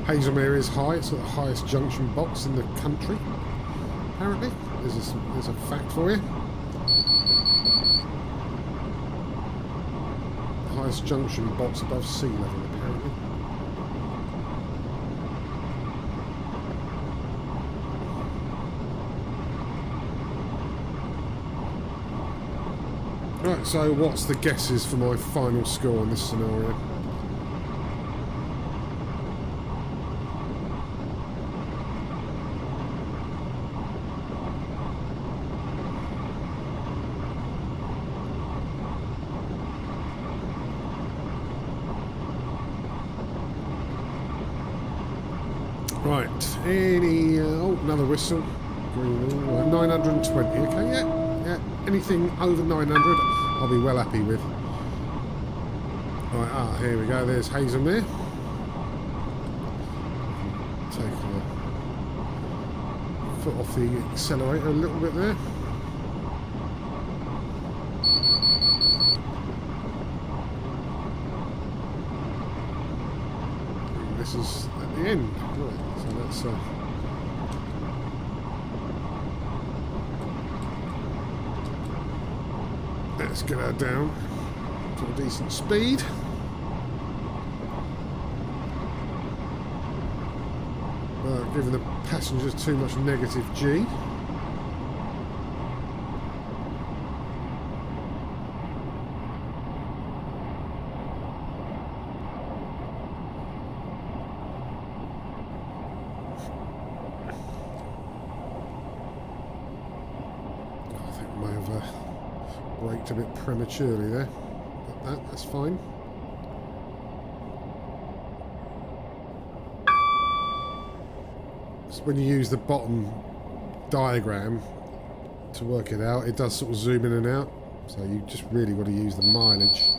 Speaker 1: Hazelmere is high. It's got the highest junction box in the country, apparently. There's a fact for you. The highest junction box above sea level, apparently. Right, so what's the guesses for my final score on this scenario? Right, another whistle. 920, okay, yeah. Anything over 900, I'll be well happy with. Right, here we go, there's Hazelmere. Take a foot off the accelerator a little bit there. And this is at the end, right, so that's let's get her down to a decent speed. Giving the passengers too much negative G. I think I may have braked a bit prematurely there, but that's fine. So when you use the bottom diagram to work it out, it does sort of zoom in and out, so you just really got to use the mileage.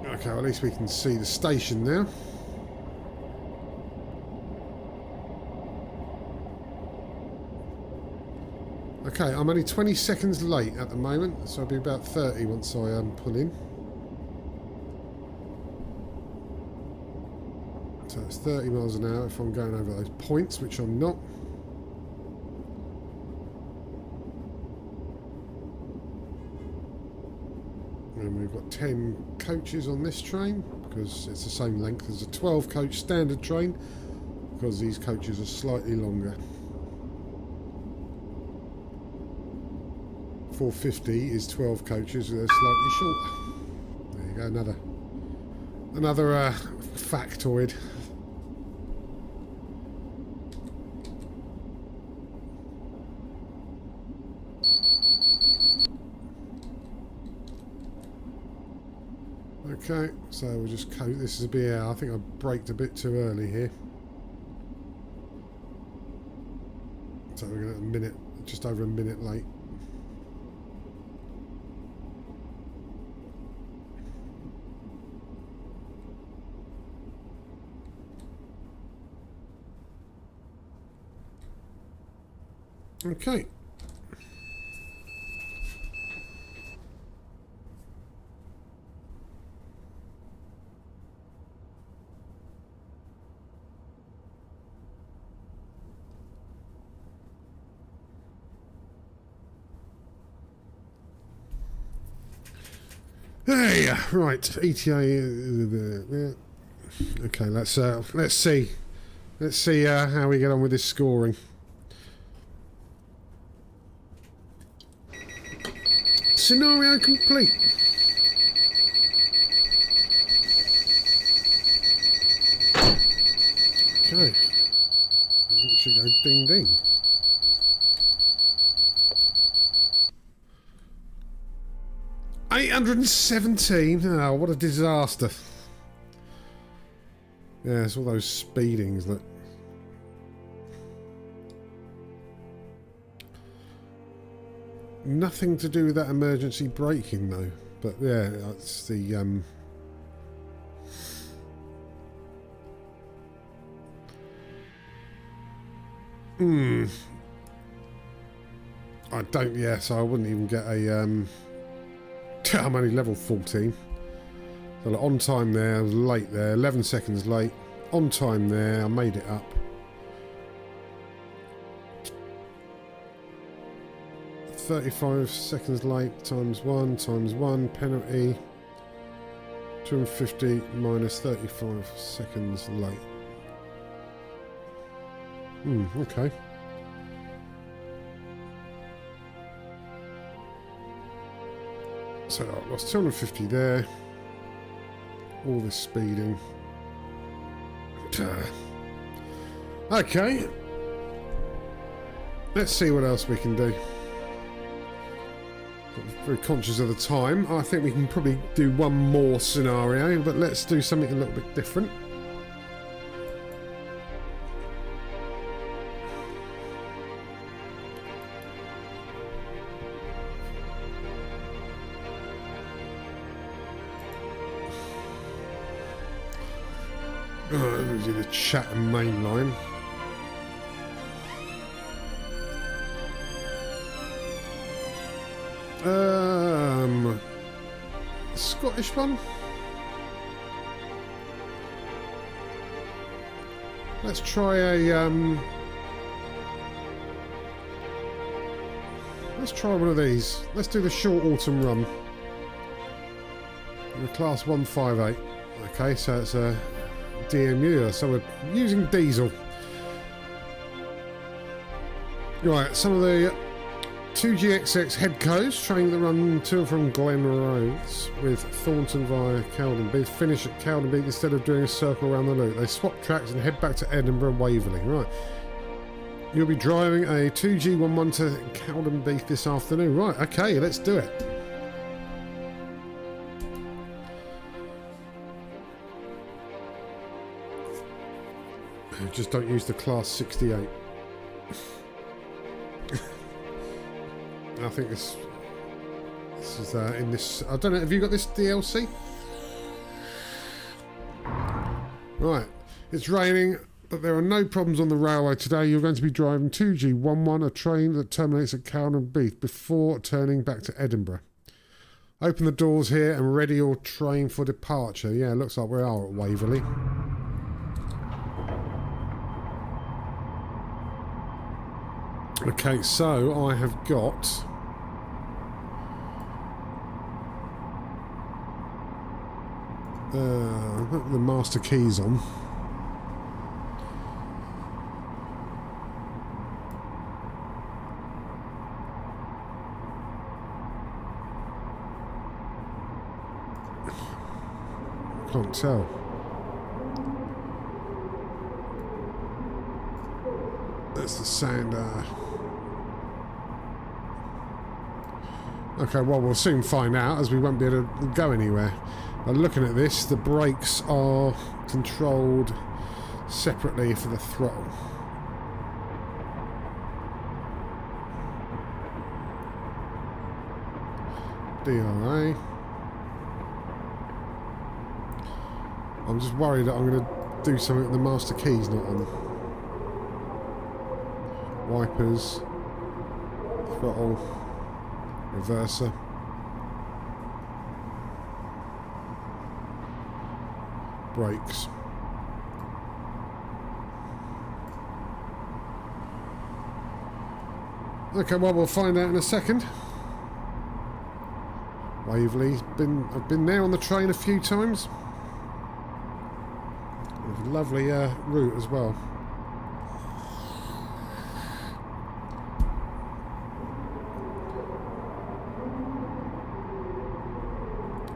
Speaker 1: Okay, well, at least we can see the station now. Okay, I'm only 20 seconds late at the moment, so I'll be about 30 once I pull in. So it's 30 miles an hour if I'm going over those points, which I'm not. And we've got 10 coaches on this train, because it's the same length as a 12 coach standard train, because these coaches are slightly longer. 450 is 12 coaches, they're slightly shorter. There you go, another factoid. Okay, so we'll just coat. This is a bit. I think I braked a bit too early here. So we're going to a minute, just over a minute late. Okay. Hey, right, ETA. Okay, let's see how we get on with this scoring. Scenario complete. Okay, it should go ding ding. $817. Oh, what a disaster. Yeah, it's all those speedings that. Nothing to do with that emergency braking though. But yeah, that's the I don't. Yeah, so I wouldn't even get a. I'm only level 14. So like, on time there, I was late there, 11 seconds late. On time there, I made it up. 35 seconds late times 1, penalty. 250 minus 35 seconds late. Okay. So I lost 250 there. All this speeding. Okay. Let's see what else we can do. I'm very conscious of the time. I think we can probably do one more scenario, but let's do something a little bit different. Do the chat and main line. Scottish one. Let's try a let's try one of these. Let's do the short autumn run. In the class 158. Okay, so it's a DMU, so we're using diesel. Right, some of the 2GXX headcos, train that run to and from Glen Roads with Thornton via Cowdenbeath, finish at Cowdenbeath instead of doing a circle around the loop. They swap tracks and head back to Edinburgh and Waverley. Right. You'll be driving a 2G11 to Cowdenbeath this afternoon. Right, okay, let's do it. Just don't use the class 68. I think this is in this. I don't know. Have you got this DLC? Right. It's raining, but there are no problems on the railway today. You're going to be driving 2G11, a train that terminates at Cowdenbeath before turning back to Edinburgh. Open the doors here and ready your train for departure. Yeah, looks like we are at Waverley. Okay, so I have got the master keys on. Can't tell. That's the sound. Okay, well, we'll soon find out as we won't be able to go anywhere. By looking at this, the brakes are controlled separately for the throttle. DRA. I'm just worried that I'm going to do something with the master key's not on. Wipers, throttle, reverser. Brakes. Okay, well, we'll find out in a second. Waverley, I've been there on the train a few times. It's a lovely route as well.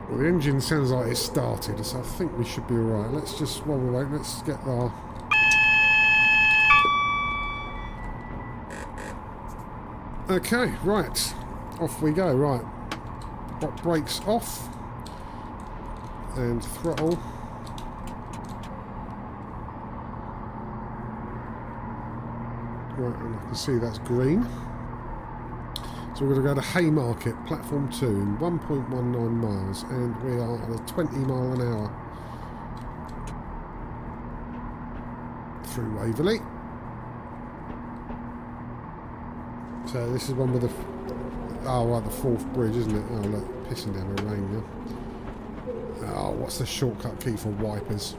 Speaker 1: Well, the engine sounds like it's started, so I think we should be alright. Let's just, while we're waiting, let's get our... Okay, right. Off we go, right. Brakes off. And throttle. Right, and I can see that's green. So we're going to go to Haymarket, platform 2, in 1.19 miles, and we are at a 20 mile an hour through Waverley. So this is one with the, oh right, the fourth bridge, isn't it? Oh look, pissing down the rain now. Oh, what's the shortcut key for wipers?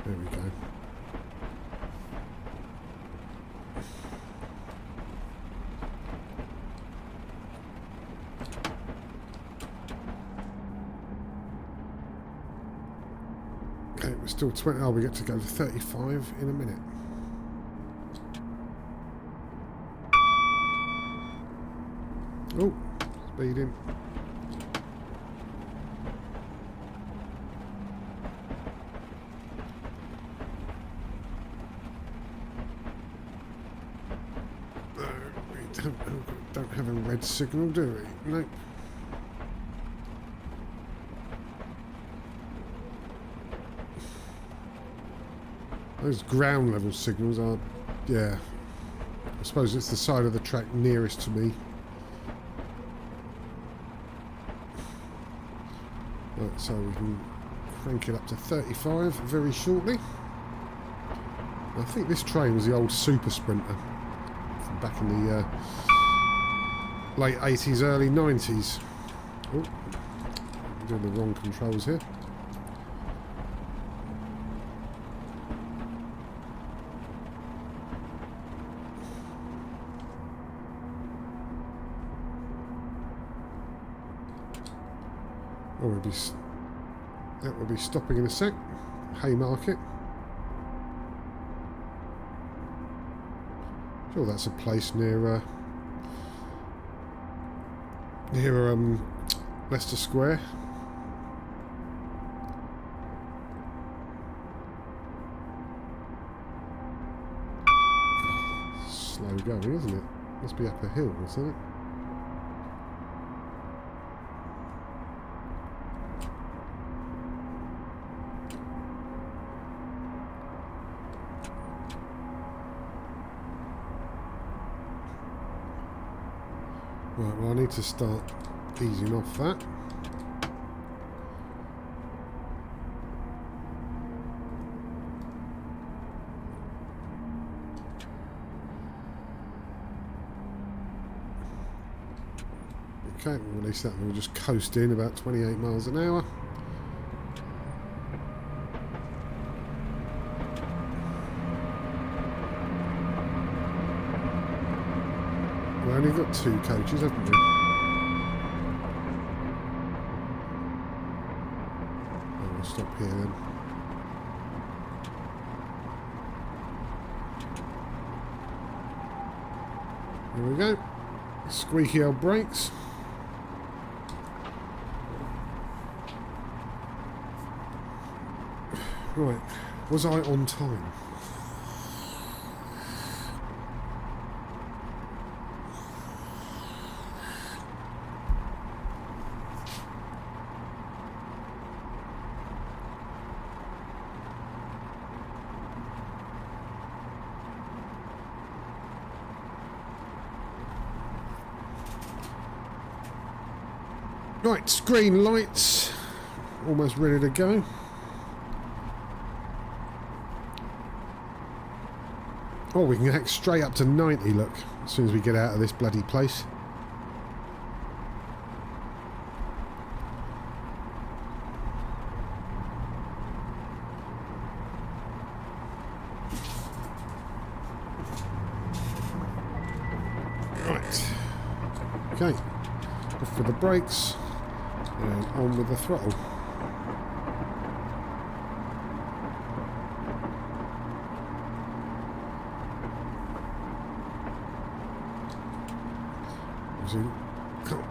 Speaker 1: There we go. Okay, we're still 20. Oh, we get to go to 35 in a minute. Oh, speeding. No, we don't have a red signal, do we? Nope. Those ground level signals are, yeah, I suppose it's the side of the track nearest to me. Right, so we can crank it up to 35 very shortly. I think this train was the old Super Sprinter from back in the late 80s, early 90s. Oh, I'm doing the wrong controls here. Oh, that will be stopping in a sec. Haymarket. Sure, that's a place near Leicester Square. Slow going, isn't it? Must be up a hill or something. Right, well I need to start easing off that. Okay, we'll release that and we'll just coast in about 28 miles an hour. We've only got 2 coaches, haven't we? Oh, we'll stop here then. There we go. Squeaky old brakes. Right, was I on time? Right, green lights. Almost ready to go. Oh, we can hack straight up to 90, look, as soon as we get out of this bloody place. Right. Okay. Off with the brakes and on with the throttle. You can't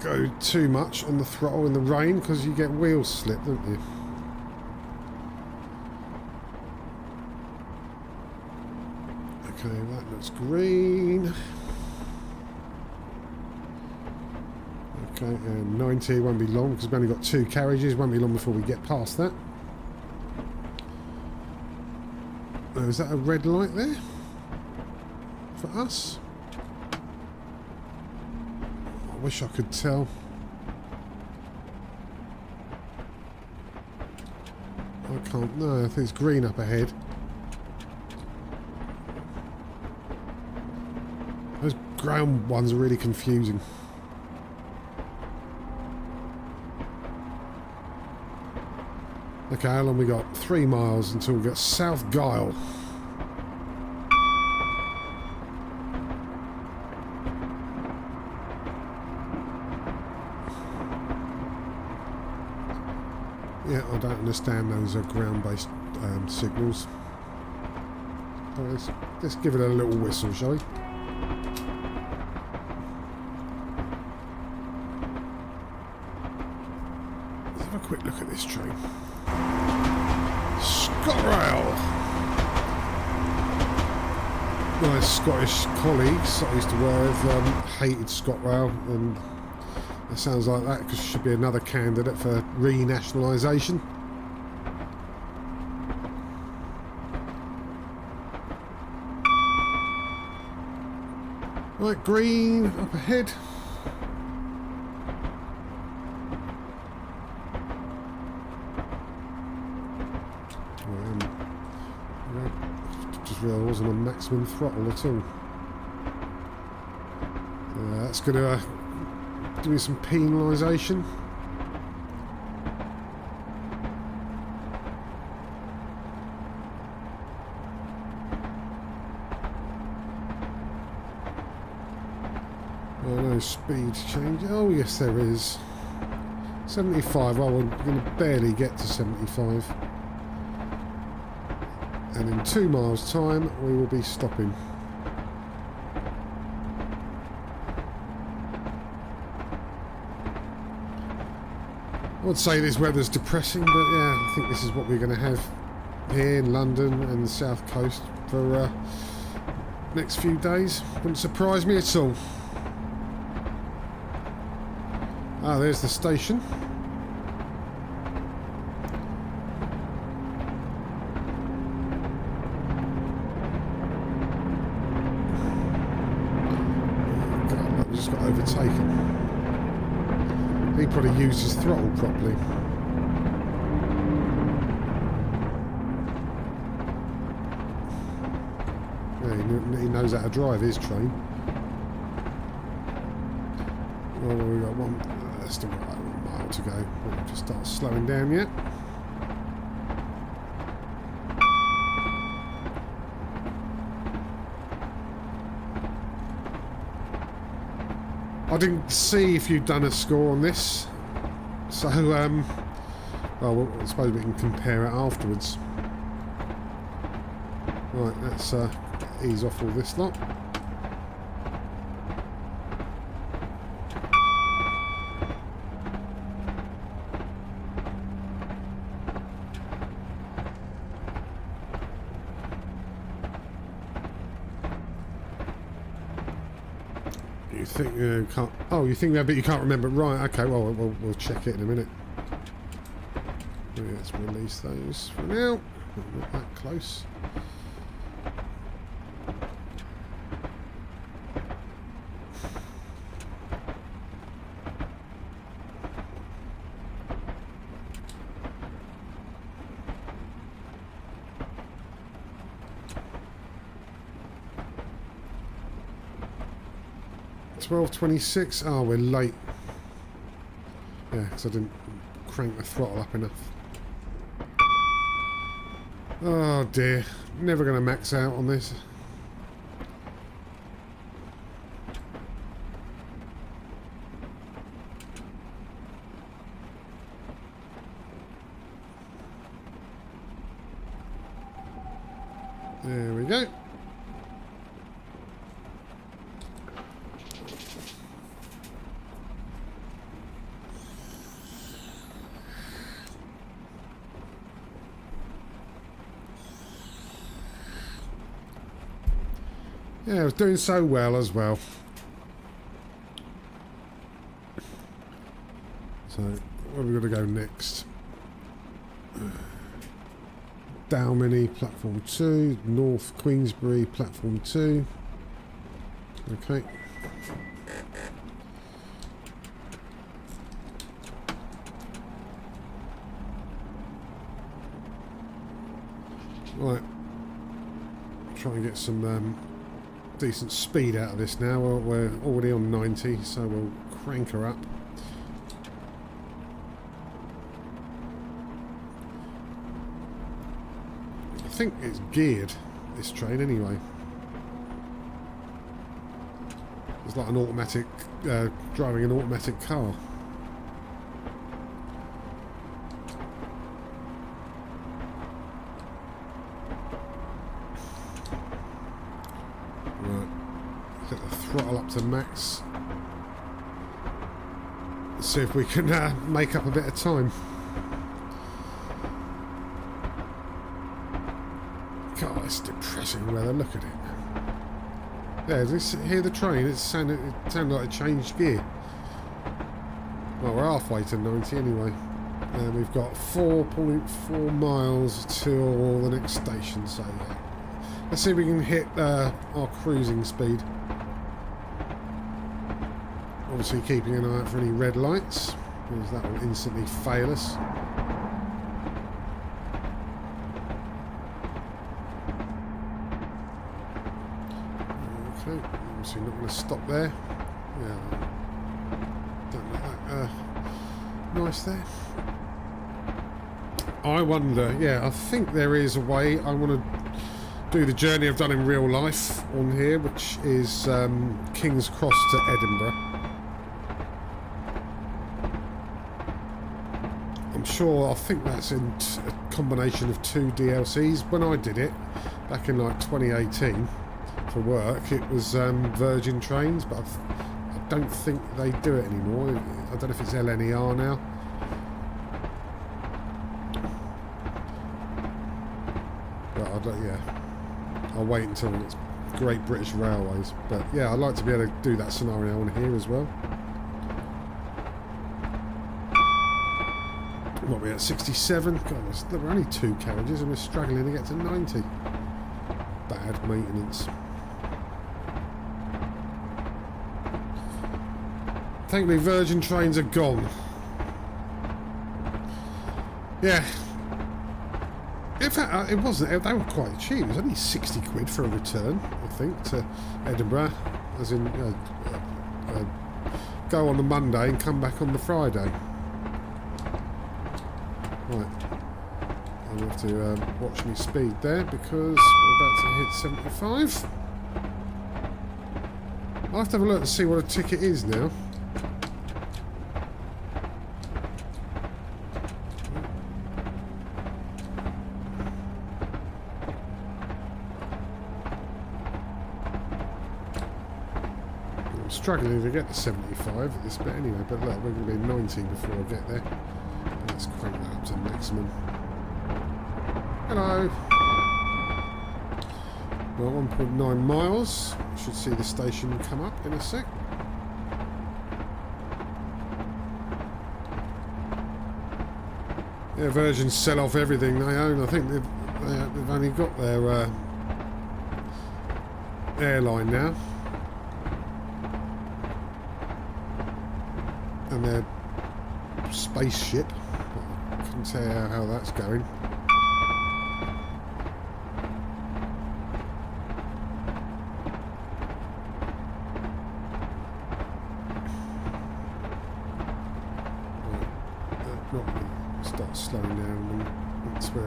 Speaker 1: go too much on the throttle in the rain because you get wheel slip, don't you? Okay, that looks green. Okay, and 90 won't be long because we've only got 2 carriages. Won't be long before we get past that. Oh, is that a red light there for us? I wish I could tell. I can't. No, I think it's green up ahead. Those ground ones are really confusing. Okay, how long we got? 3 miles until we get South Gyle. Yeah, I don't understand those ground-based signals. Let's give it a little whistle, shall we? Let's have a quick look at this train. ScotRail! My Scottish colleagues I used to work with hated ScotRail, and it sounds like that because should be another candidate for renationalisation. Right, green up ahead. Just realised I wasn't on maximum throttle at all. That's going to give me some penalisation. Oh, no speed change. Oh, yes, there is. 75. Oh, we're going to barely get to 75. And in 2 miles' time, we will be stopping. I would say this weather's depressing, but yeah, I think this is what we're going to have here in London and the south coast for next few days. Wouldn't surprise me at all. Ah, there's the station. God, we just got overtaken. He probably used his throttle properly. Yeah, he knows how to drive his train. Oh, we got one. Still got like 1 mile to go. We'll just start slowing down yet. I didn't see if you'd done a score on this, so well, I suppose we can compare it afterwards. Right, let's ease off all this lot. You think you can't? Oh, you think that, but you can't remember, right? Okay, well, we'll check it in a minute. Let's release those for now. Not that close. 12:26. Oh, we're late. Yeah, because I didn't crank the throttle up enough. Oh dear. Never going to max out on this. There we go. Yeah, I was doing so well as well. So, where are we going to go next? Dalmeny, platform 2. North Queensbury, platform 2. Okay. Right. Try and get some decent speed out of this now. We're already on 90, so we'll crank her up. I think it's geared, this train, anyway. It's like an automatic, driving an automatic car. Right, get the throttle up to max. Let's see if we can make up a bit of time. God, it's depressing weather. Look at it. Yeah, hear the train? It sounded like it changed gear. Well, we're halfway to 90 anyway. And we've got 4.4 miles till the next station, so yeah. Let's see if we can hit our cruising speed. Obviously keeping an eye out for any red lights, because that will instantly fail us. Okay, obviously not going to stop there. Yeah, don't look that nice there. I wonder, yeah, I think there is a way. I want to do the journey I've done in real life on here, which is King's Cross to Edinburgh. I'm sure, I think that's in a combination of 2 DLCs. When I did it back in like 2018 for work, it was Virgin Trains, but I don't think they do it anymore. I don't know if it's LNER now. But yeah, I'll wait until it's Great British Railways. But yeah, I'd like to be able to do that scenario on here as well. What are we at, 67? God, there were only 2 carriages and we're struggling to get to 90. Bad maintenance. Thankfully, Virgin Trains are gone. Yeah. In fact, it wasn't. They were quite cheap. It was only 60 quid for a return, I think, to Edinburgh. As in, go on the Monday and come back on the Friday. Right. I'll have to watch my speed there because we're about to hit 75. I'll have to have a look and see what a ticket is now. Struggling to get to 75 at this bit anyway, but look, we're going to be 90 before I get there. Let's crank that up to maximum. Hello! Well, 1.9 miles. Should see the station come up in a sec. Yeah, Virgin sell off everything they own. I think they've only got their airline now. And their spaceship. I couldn't tell you how that's going.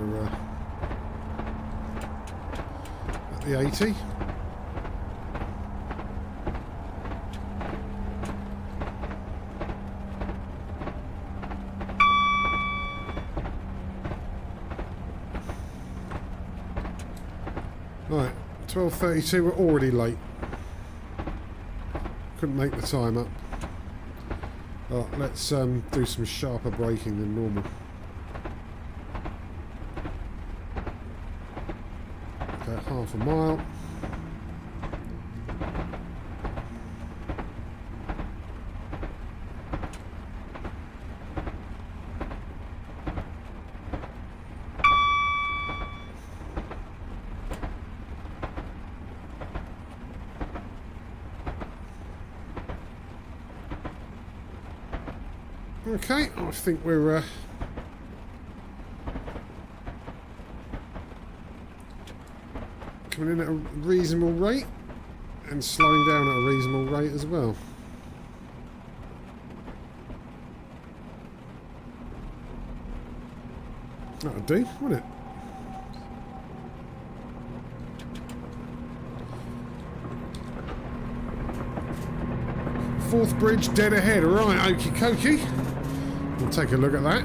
Speaker 1: we're at the 80. Right, 12:32. We're already late. Couldn't make the time up. Oh, let's do some sharper braking than normal. Okay, half a mile. Okay, I think we're coming in at a reasonable rate and slowing down at a reasonable rate as well. That'll do, wouldn't it? Fourth bridge dead ahead. Right, okie dokie. We'll take a look at that.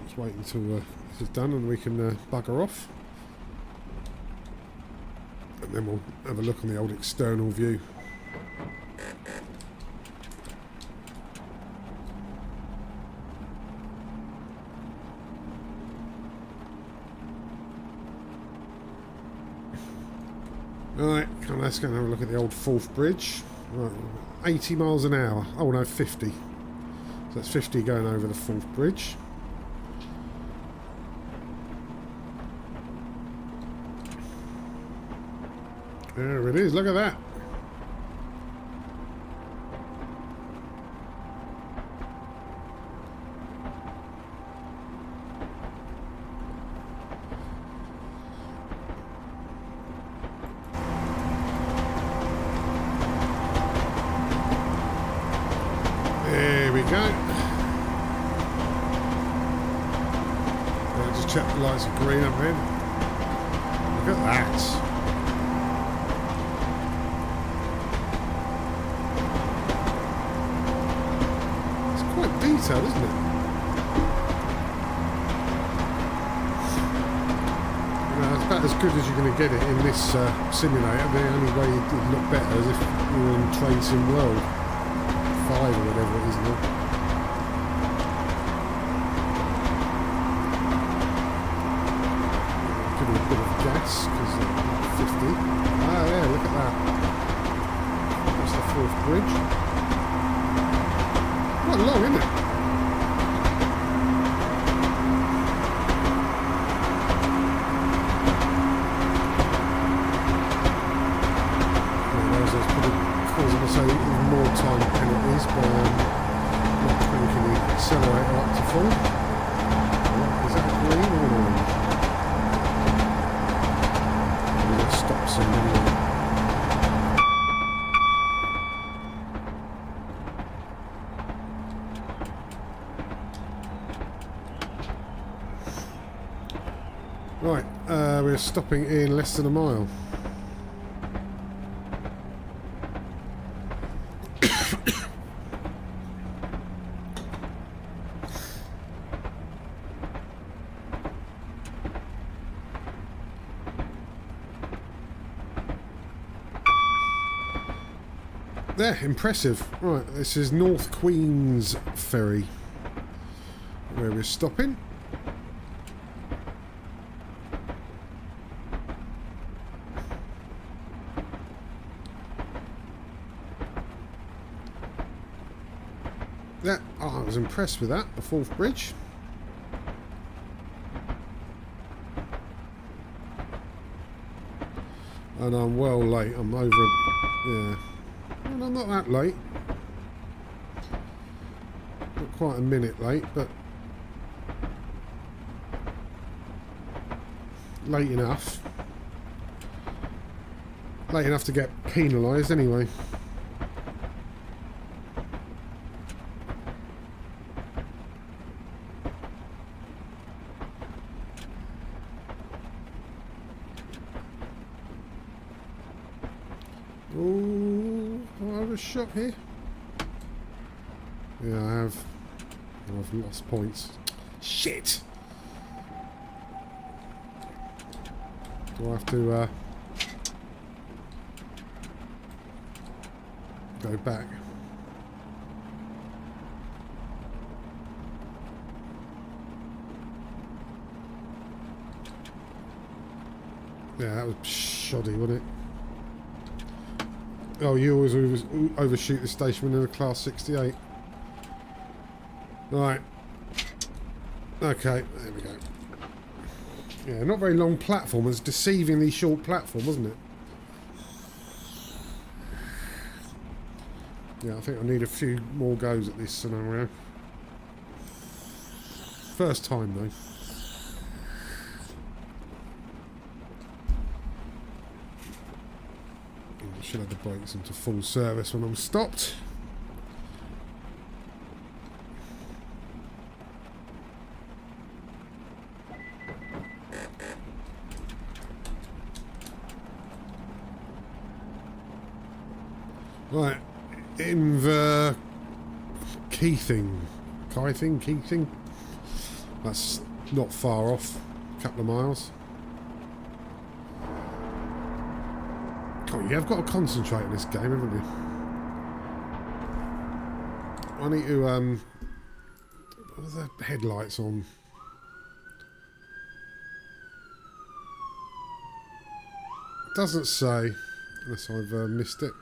Speaker 1: Just wait until this is done and we can bugger off. And then we'll have a look on the old external view. Right, let's go and have a look at the old Fourth Bridge. Right, 80 miles an hour. Oh no, 50. So that's 50 going over the Fourth Bridge. There it is, look at that. There we go. Just check the lights are green up here. Look at that. It's quite detailed, isn't it? It's about as good as you're going to get it in this simulator. The only way it would look better is if you were in Train Sim World 5 or whatever it is now. Give it a bit of gas because 50. Ah, yeah, look at that. That's the Fourth Bridge. Quite long, isn't it? So even more time penalties by not cranking the accelerator up to full. Is that green or orange? I'm going to stop somebody. Right, we're stopping in less than a mile. There, impressive. Right, this is North Queens Ferry, where we're stopping. Yeah, oh, I was impressed with that, the Fourth Bridge. And I'm well late, I'm over, yeah. Well, I'm not that late. Not quite a minute late, but late enough. Late enough to get penalised anyway. Oh, I have a shot here. Yeah, I have. I've lost points. Shit! Do I have to go back? Yeah, that was shoddy, wasn't it? Oh, you always overshoot the station when in a class 68. Right. Okay, there we go. Yeah, not very long platform. It was deceivingly short platform, wasn't it? Yeah, I think I need a few more goes at this scenario. First time, though. I should have the brakes into full service when I'm stopped. Right, in the Keithing. That's not far off, a couple of miles. Oh, yeah, I've got to concentrate on this game, haven't you? I need to, what are the headlights on? Doesn't say, unless I've missed it.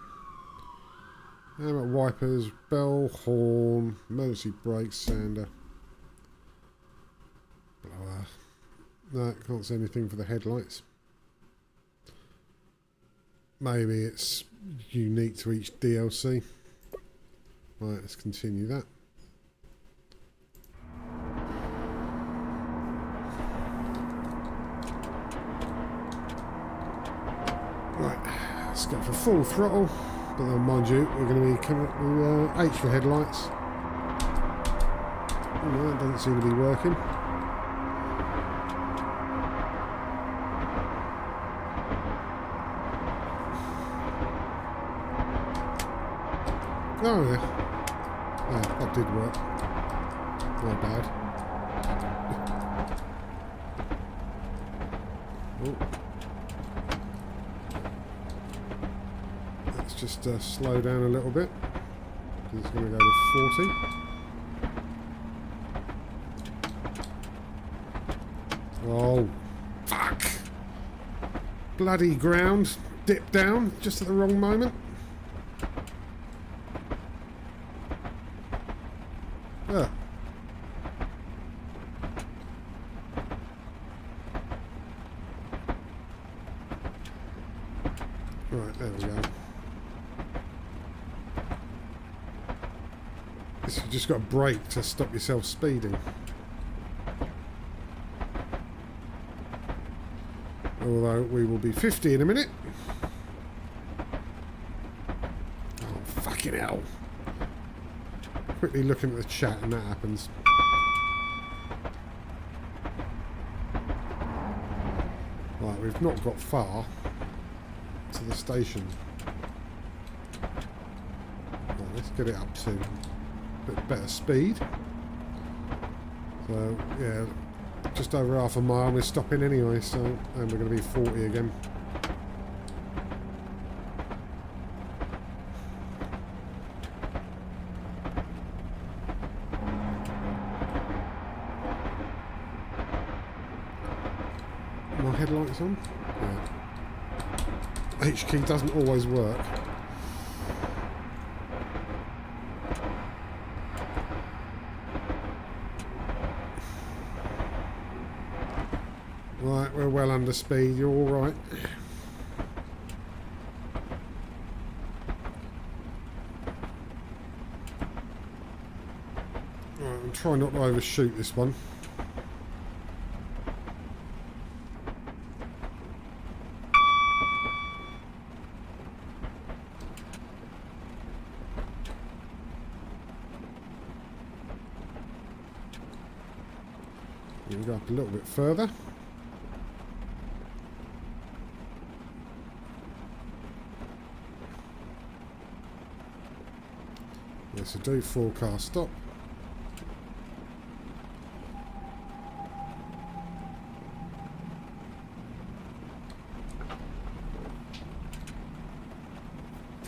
Speaker 1: Helmet wipers, bell, horn, emergency brakes, sander. Blower. No, can't see anything for the headlights. Maybe it's unique to each DLC. Right, let's continue that. Right, let's go for full throttle. But then, mind you, we're going to be coming up with H for headlights. Oh, no, that doesn't seem to be working. Oh, yeah. Yeah, that did work. Not bad. Oh. Let's just slow down a little bit. It's going to go to 40. Oh, fuck! Bloody ground. Dip down just at the wrong moment. Ah. Right, there we go. You've just got to brake to stop yourself speeding. Although we will be 50 in a minute. Oh, fucking hell. Quickly looking at the chat and that happens. Right, we've not got far to the station. Right, let's get it up to a bit better speed. So, yeah, just over half a mile. We're stopping anyway, so, and we're going to be 40 again. My headlights on? Yeah. H key doesn't always work. Right, we're well under speed. You're all right. Right, I'm trying not to overshoot this one. we go up a little bit further. Yes, I do forecast stop.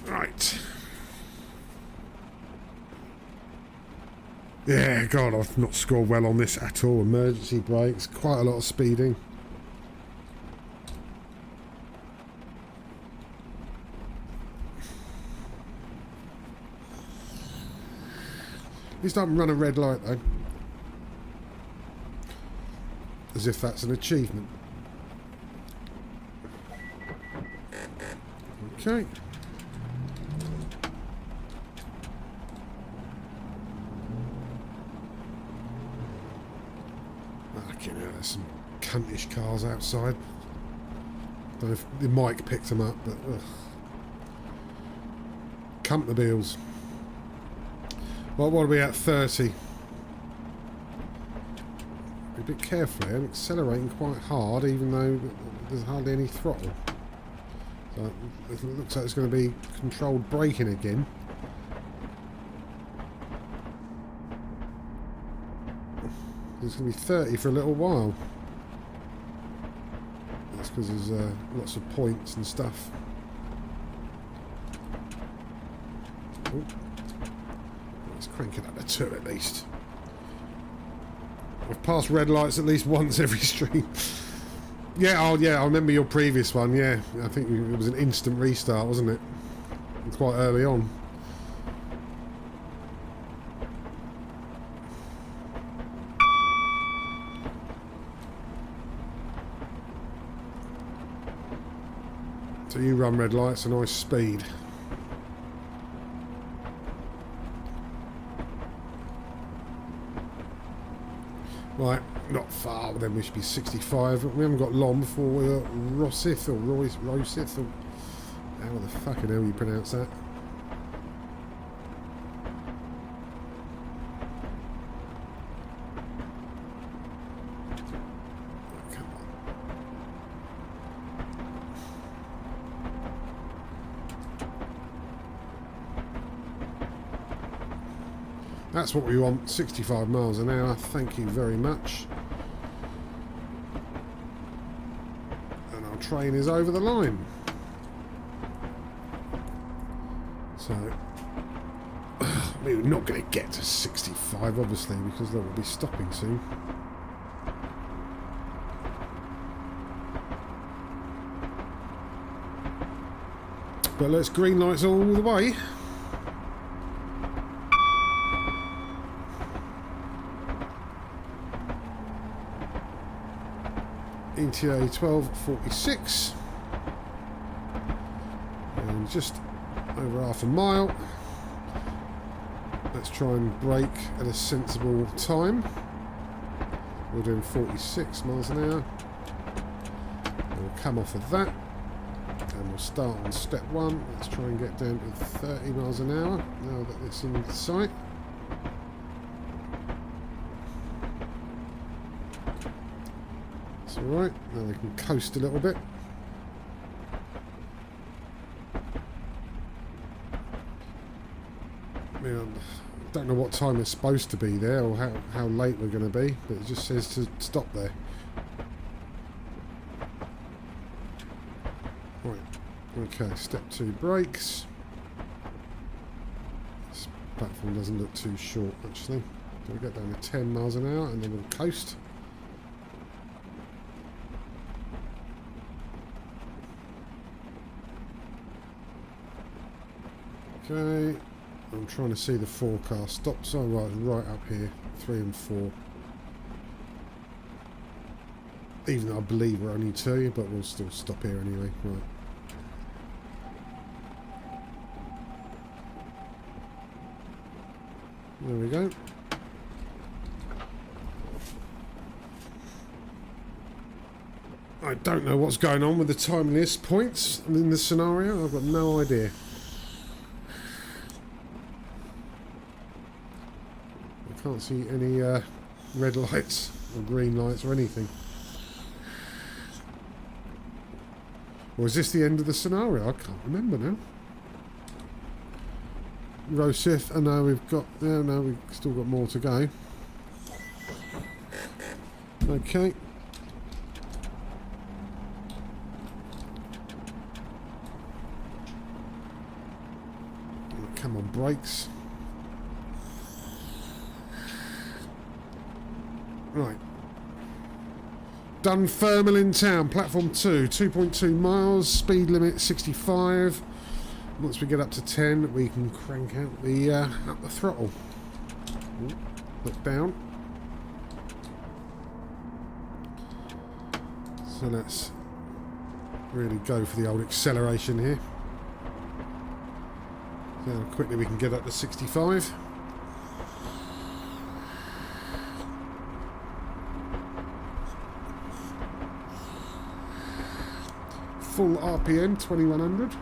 Speaker 1: Right. Yeah, God, I've not scored well on this at all. Emergency brakes, quite a lot of speeding. At least I haven't run a red light though. As if that's an achievement. Okay. There's some cuntish cars outside. Don't know if the mic picked them up, but ugh. Cunt the bills. Well, what are we at? 30. Be a bit careful here. I'm accelerating quite hard, even though there's hardly any throttle. So it looks like it's going to be controlled braking again. It's going to be 30 for a little while. That's because there's lots of points and stuff. Oh. Let's crank it up to 2 at least. I've passed red lights at least once every stream. Yeah, oh yeah, I remember your previous one, yeah. I think it was an instant restart, wasn't it? It's quite early on. So you run red lights a nice speed. Right, not far, then we should be 65. We haven't got long before we're Rosyth or Rosyth or how the fucking hell you pronounce that? That's what we want, 65 miles an hour, thank you very much. And our train is over the line. So, we're not going to get to 65 obviously, because they will be stopping soon. But let's green lights all the way. ETA 1246 and just over half a mile. Let's try and brake at a sensible time. We're doing 46 miles an hour. We'll come off of that and we'll start on step 1. Let's try and get down to 30 miles an hour now that it's in sight. Alright, now we can coast a little bit. I don't know what time it's supposed to be there or how late we're going to be, but it just says to stop there. Right, okay, step 2 brakes. This platform doesn't look too short actually. So we get down to 10 miles an hour and then we'll coast. Okay, I'm trying to see the forecast. Stop sign right up here, 3 and 4. Even though I believe we're only 2, but we'll still stop here anyway. Right. There we go. I don't know what's going on with the timeliness points in this scenario. I've got no idea. Can't see any red lights. or green lights or anything. Or is this the end of the scenario? I can't remember now. Rosith, I know we've got... no, we've still got more to go. Okay. Come on, brakes. Right. Dunfermline Town, platform 2, 2.2 miles, speed limit 65. Once we get up to 10, we can crank out the up the throttle. Ooh, look down. So let's really go for the old acceleration here. See how quickly we can get up to 65. Full RPM 2100.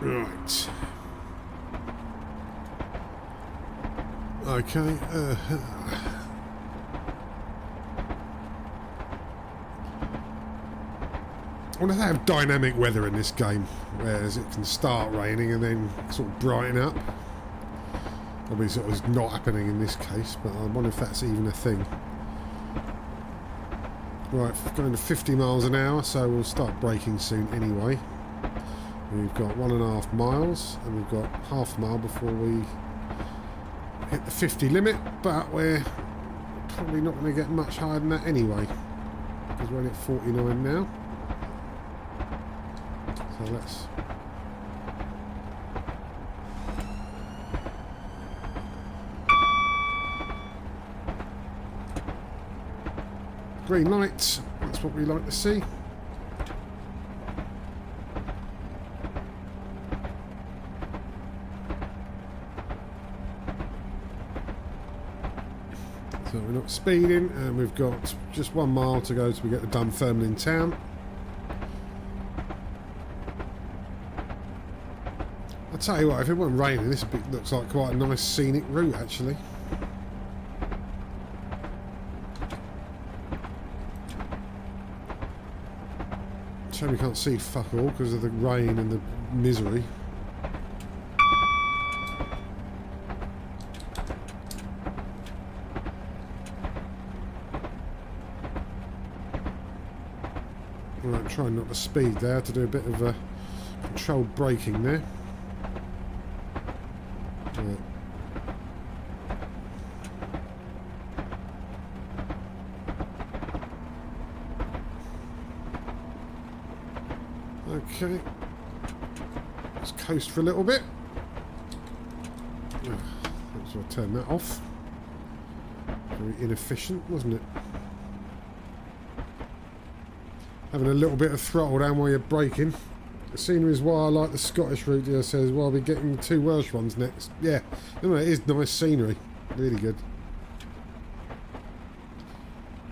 Speaker 1: Right. Okay. I wonder if they have dynamic weather in this game, whereas it can start raining and then sort of brighten up. Probably sort of not happening in this case, but I wonder if that's even a thing. Right, going to 50 miles an hour, so we'll start braking soon anyway. We've got 1.5 miles, and we've got half a mile before we hit the 50 limit, but we're probably not going to get much higher than that anyway, because we're only at 49 now. So let's... Green light, that's what we like to see. So we're not speeding, and we've got just 1 mile to go till we get to Dunfermline Town. I'll tell you what, if it wasn't raining, this looks like quite a nice scenic route actually. Shame we can't see fuck all because of the rain and the misery. Right, trying not to speed there, to do a bit of controlled braking there. Right. Okay, let's coast for a little bit. So I'll turn that off. Very inefficient, wasn't it? Having a little bit of throttle down while you're braking. The scenery is why I like the Scottish route. Here says, well, I'll be getting the 2 Welsh ones next. Yeah, no, it is nice scenery. Really good.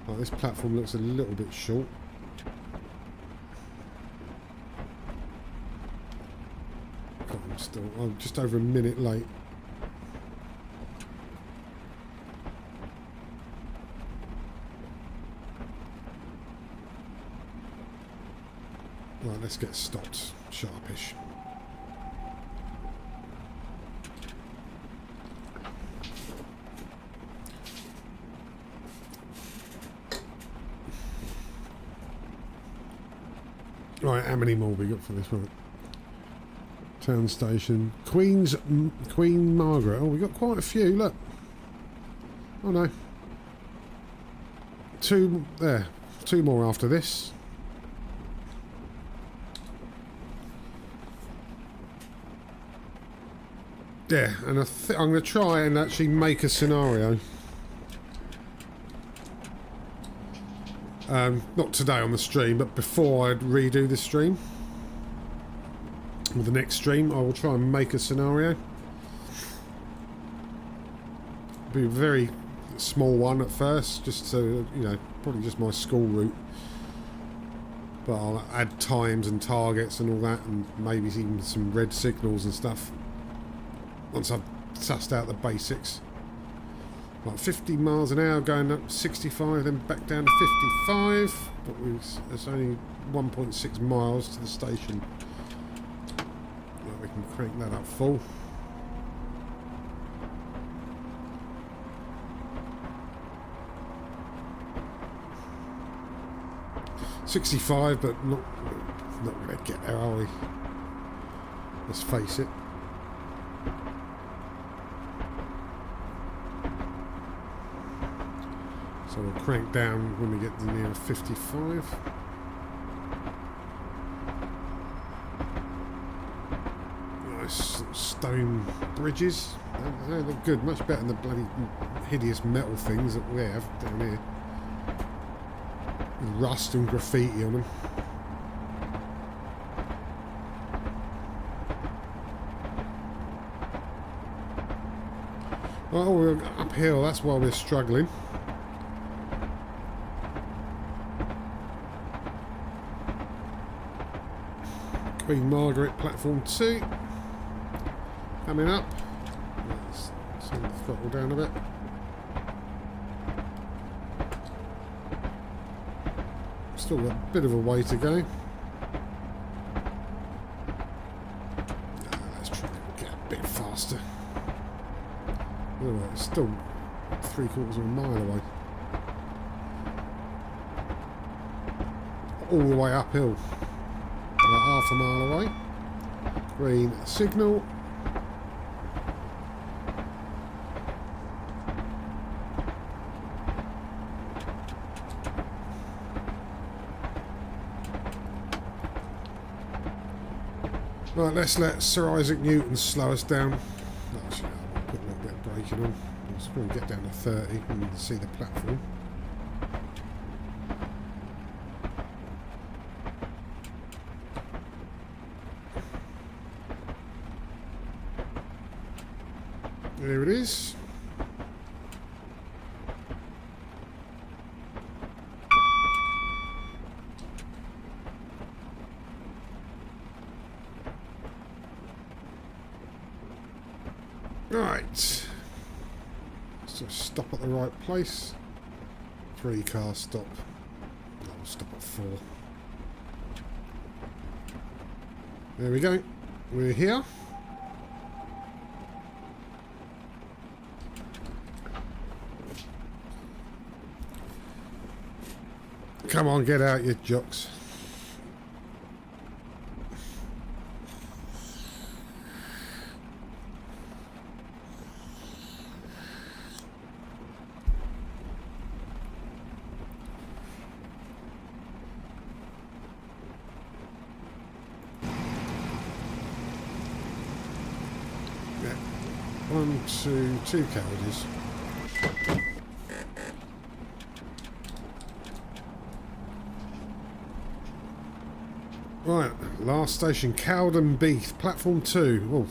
Speaker 1: Oh, this platform looks a little bit short. I'm just over a minute late. Right, let's get stopped sharpish. Right, how many more we got for this one? Town station. Queen Margaret. Oh, we got quite a few, look. Oh no. 2 there. 2 more after this. Yeah, and I'm going to try and actually make a scenario. Not today on the stream, but before I redo the stream. With the next stream, I will try and make a scenario. Be very small one at first, just to, you know, probably just my school route. But I'll add times and targets and all that, and maybe even some red signals and stuff once I've sussed out the basics. Like 50 miles an hour going up 65, then back down to 55. But it's only 1.6 miles to the station. Well, we can crank that up full. $65, but not going to get there, are we? Let's face it. So we'll crank down when we get to near 55. Nice stone bridges. They look good, much better than the bloody hideous metal things that we have down here. With rust and graffiti on them. Oh, we're uphill, that's why we're struggling. Queen Margaret, platform 2. Coming up. Let's turn the throttle down a bit. Still got a bit of a way to go. Let's try and get a bit faster. Anyway, it's still 3/4 of a mile away. All the way uphill. About half a mile away. Green signal. Right, let's let Sir Isaac Newton slow us down. Actually, I'll put a little bit of braking on. Let's probably get down to 30 and you can see the platform. There it is. Right. Let's just stop at the right place. 3-car stop. I'll stop at 4. There we go. We're here. Come on, get out, you jocks. Yeah. 1, 2, 2 carriages. Right, last station, Cowden Beath, platform 2. Oh,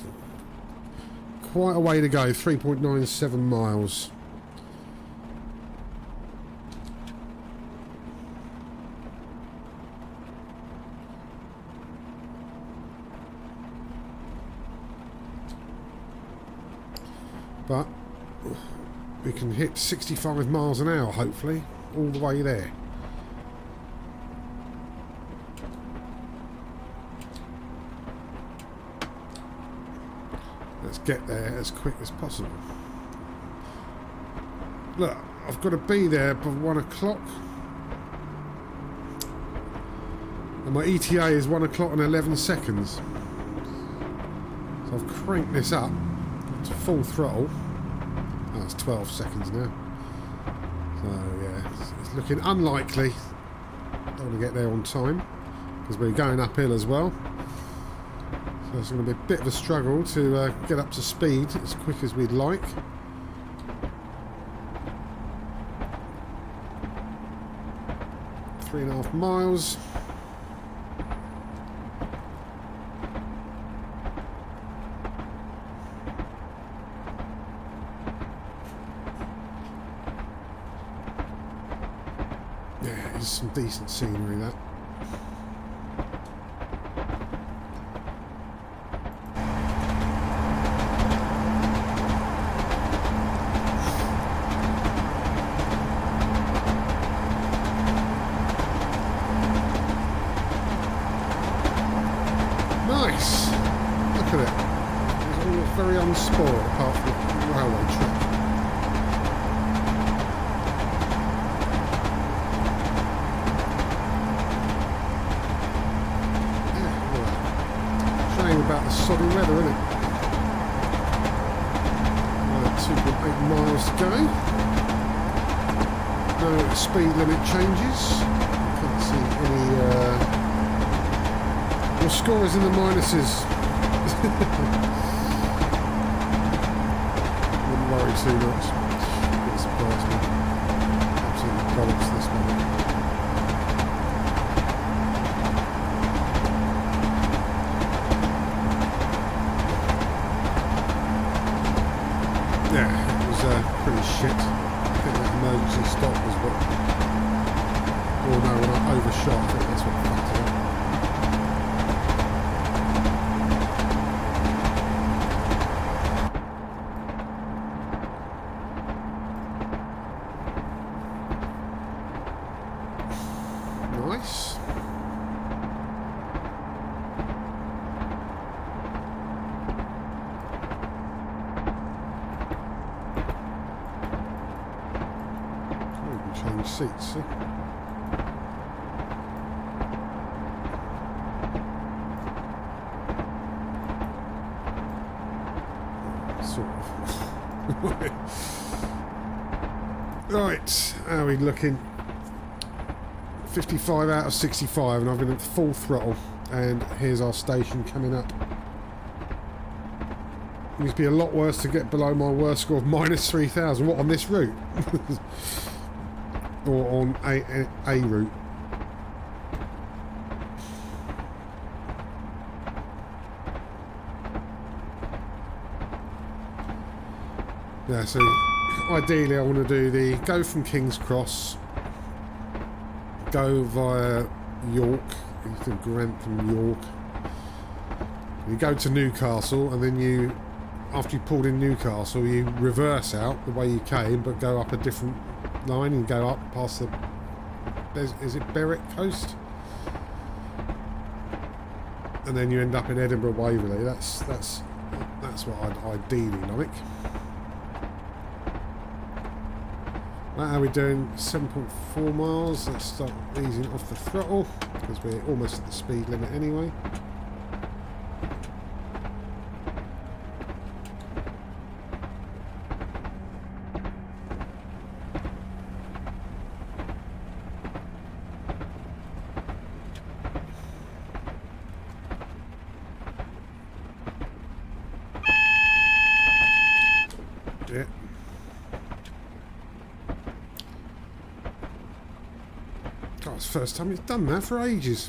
Speaker 1: quite a way to go, 3.97 miles. But we can hit 65 miles an hour, hopefully, all the way there. Let's get there as quick as possible. Look, I've got to be there by 1 o'clock. And my ETA is 1 o'clock and 11 seconds. So I've cranked this up to full throttle. Oh, it's 12 seconds now. So yeah, it's looking unlikely. Don't want to get there on time because we're going uphill as well. So it's going to be a bit of a struggle to get up to speed as quick as we'd like. Three and a half miles. is some decent scenery, that. Nice! Look at it. It's all very unspoiled apart from the railway track. About the soddy weather, isn't it? Right, 2.8 miles to go. No speed limit changes. Can't see any. Your score is in the minuses. Wouldn't worry too much. It surprised me. Absolutely bollocks this one. Yeah, it was pretty shit. I think that emergency stop was what... Oh no, when I overshot, I think that's what fucked it up. Nice. Change seats, see? Sort of. Right, how are we looking? 55 out of 65, and I've been at full throttle, and here's our station coming up. It needs to be a lot worse to get below my worst score of minus 3,000. What, on this route? Or on a route. Yeah, so ideally I want to do the go from King's Cross, go via York, into Grantham, York. You go to Newcastle, and then you, after you pulled in Newcastle, you reverse out the way you came, but go up a different line and go up past the, is it Berwick coast, and then you end up in Edinburgh Waverley. That's what I'd ideally like. Right, how are we doing? 7.4 miles. Let's start easing off the throttle because we're almost at the speed limit anyway. Yeah. God, it's the first time you've done that for ages.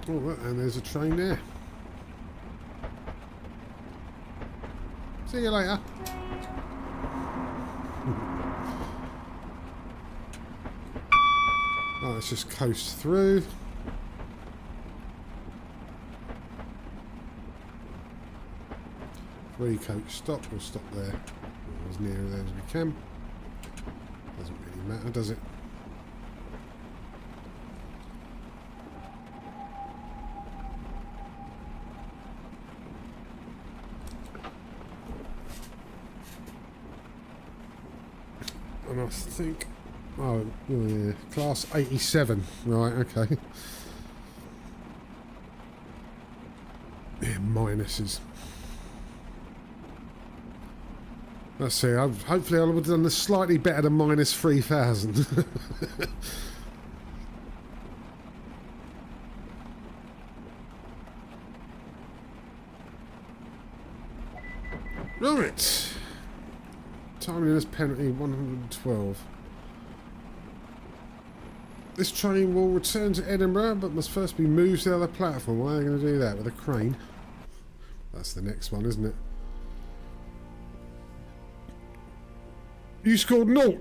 Speaker 1: Oh, and there's a train there. See you later. Right, let's just coast through. Free coach stop, we'll stop there. As near there as we can. Doesn't really matter, does it? And I think, oh yeah, class 87, right, okay. Yeah, minuses. Let's see, hopefully I would have done this slightly better than minus 3,000. Right. Timeliness penalty 112. This train will return to Edinburgh but must first be moved to the other platform. Why are they going to do that? With a crane? That's the next one, isn't it? You scored 0.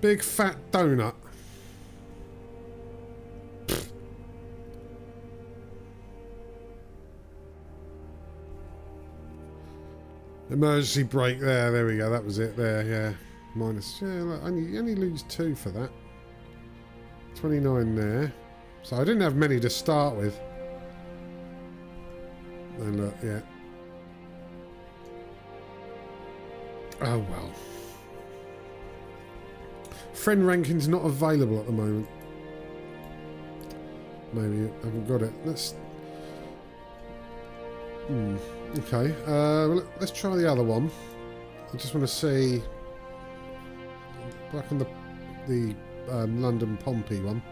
Speaker 1: Big fat donut. Emergency brake there. There we go. That was it there. Yeah. Minus. Yeah, look, only lose 2 for that. 29 there. So I didn't have many to start with. And look, yeah. Oh well. Friend ranking's not available at the moment. Maybe I haven't got it. Let's. Okay. Well, let's try the other one. I just want to see. Back on the London Pompey one.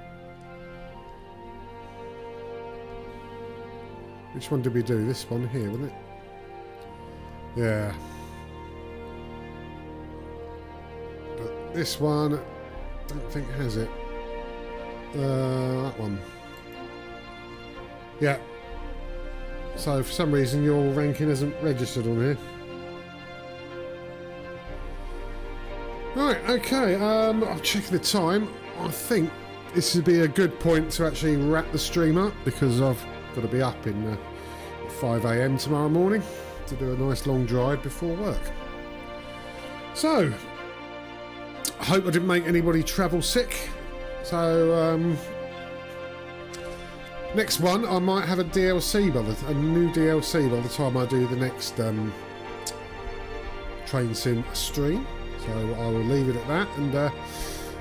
Speaker 1: Which one did we do? This one here, wasn't it? Yeah. But this one, I don't think has it. That one. Yeah. So for some reason your ranking isn't registered on here. Right, okay, I'm checking the time. I think this would be a good point to actually wrap the stream up because I've got to be up in 5 AM tomorrow morning to do a nice long drive before work. So, I hope I didn't make anybody travel sick. So, next one, I might have a DLC, a new DLC by the time I do the next train sim stream. So I will leave it at that,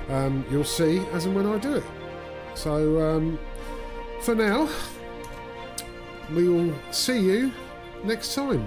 Speaker 1: and you'll see as and when I do it. So for now, we will see you next time.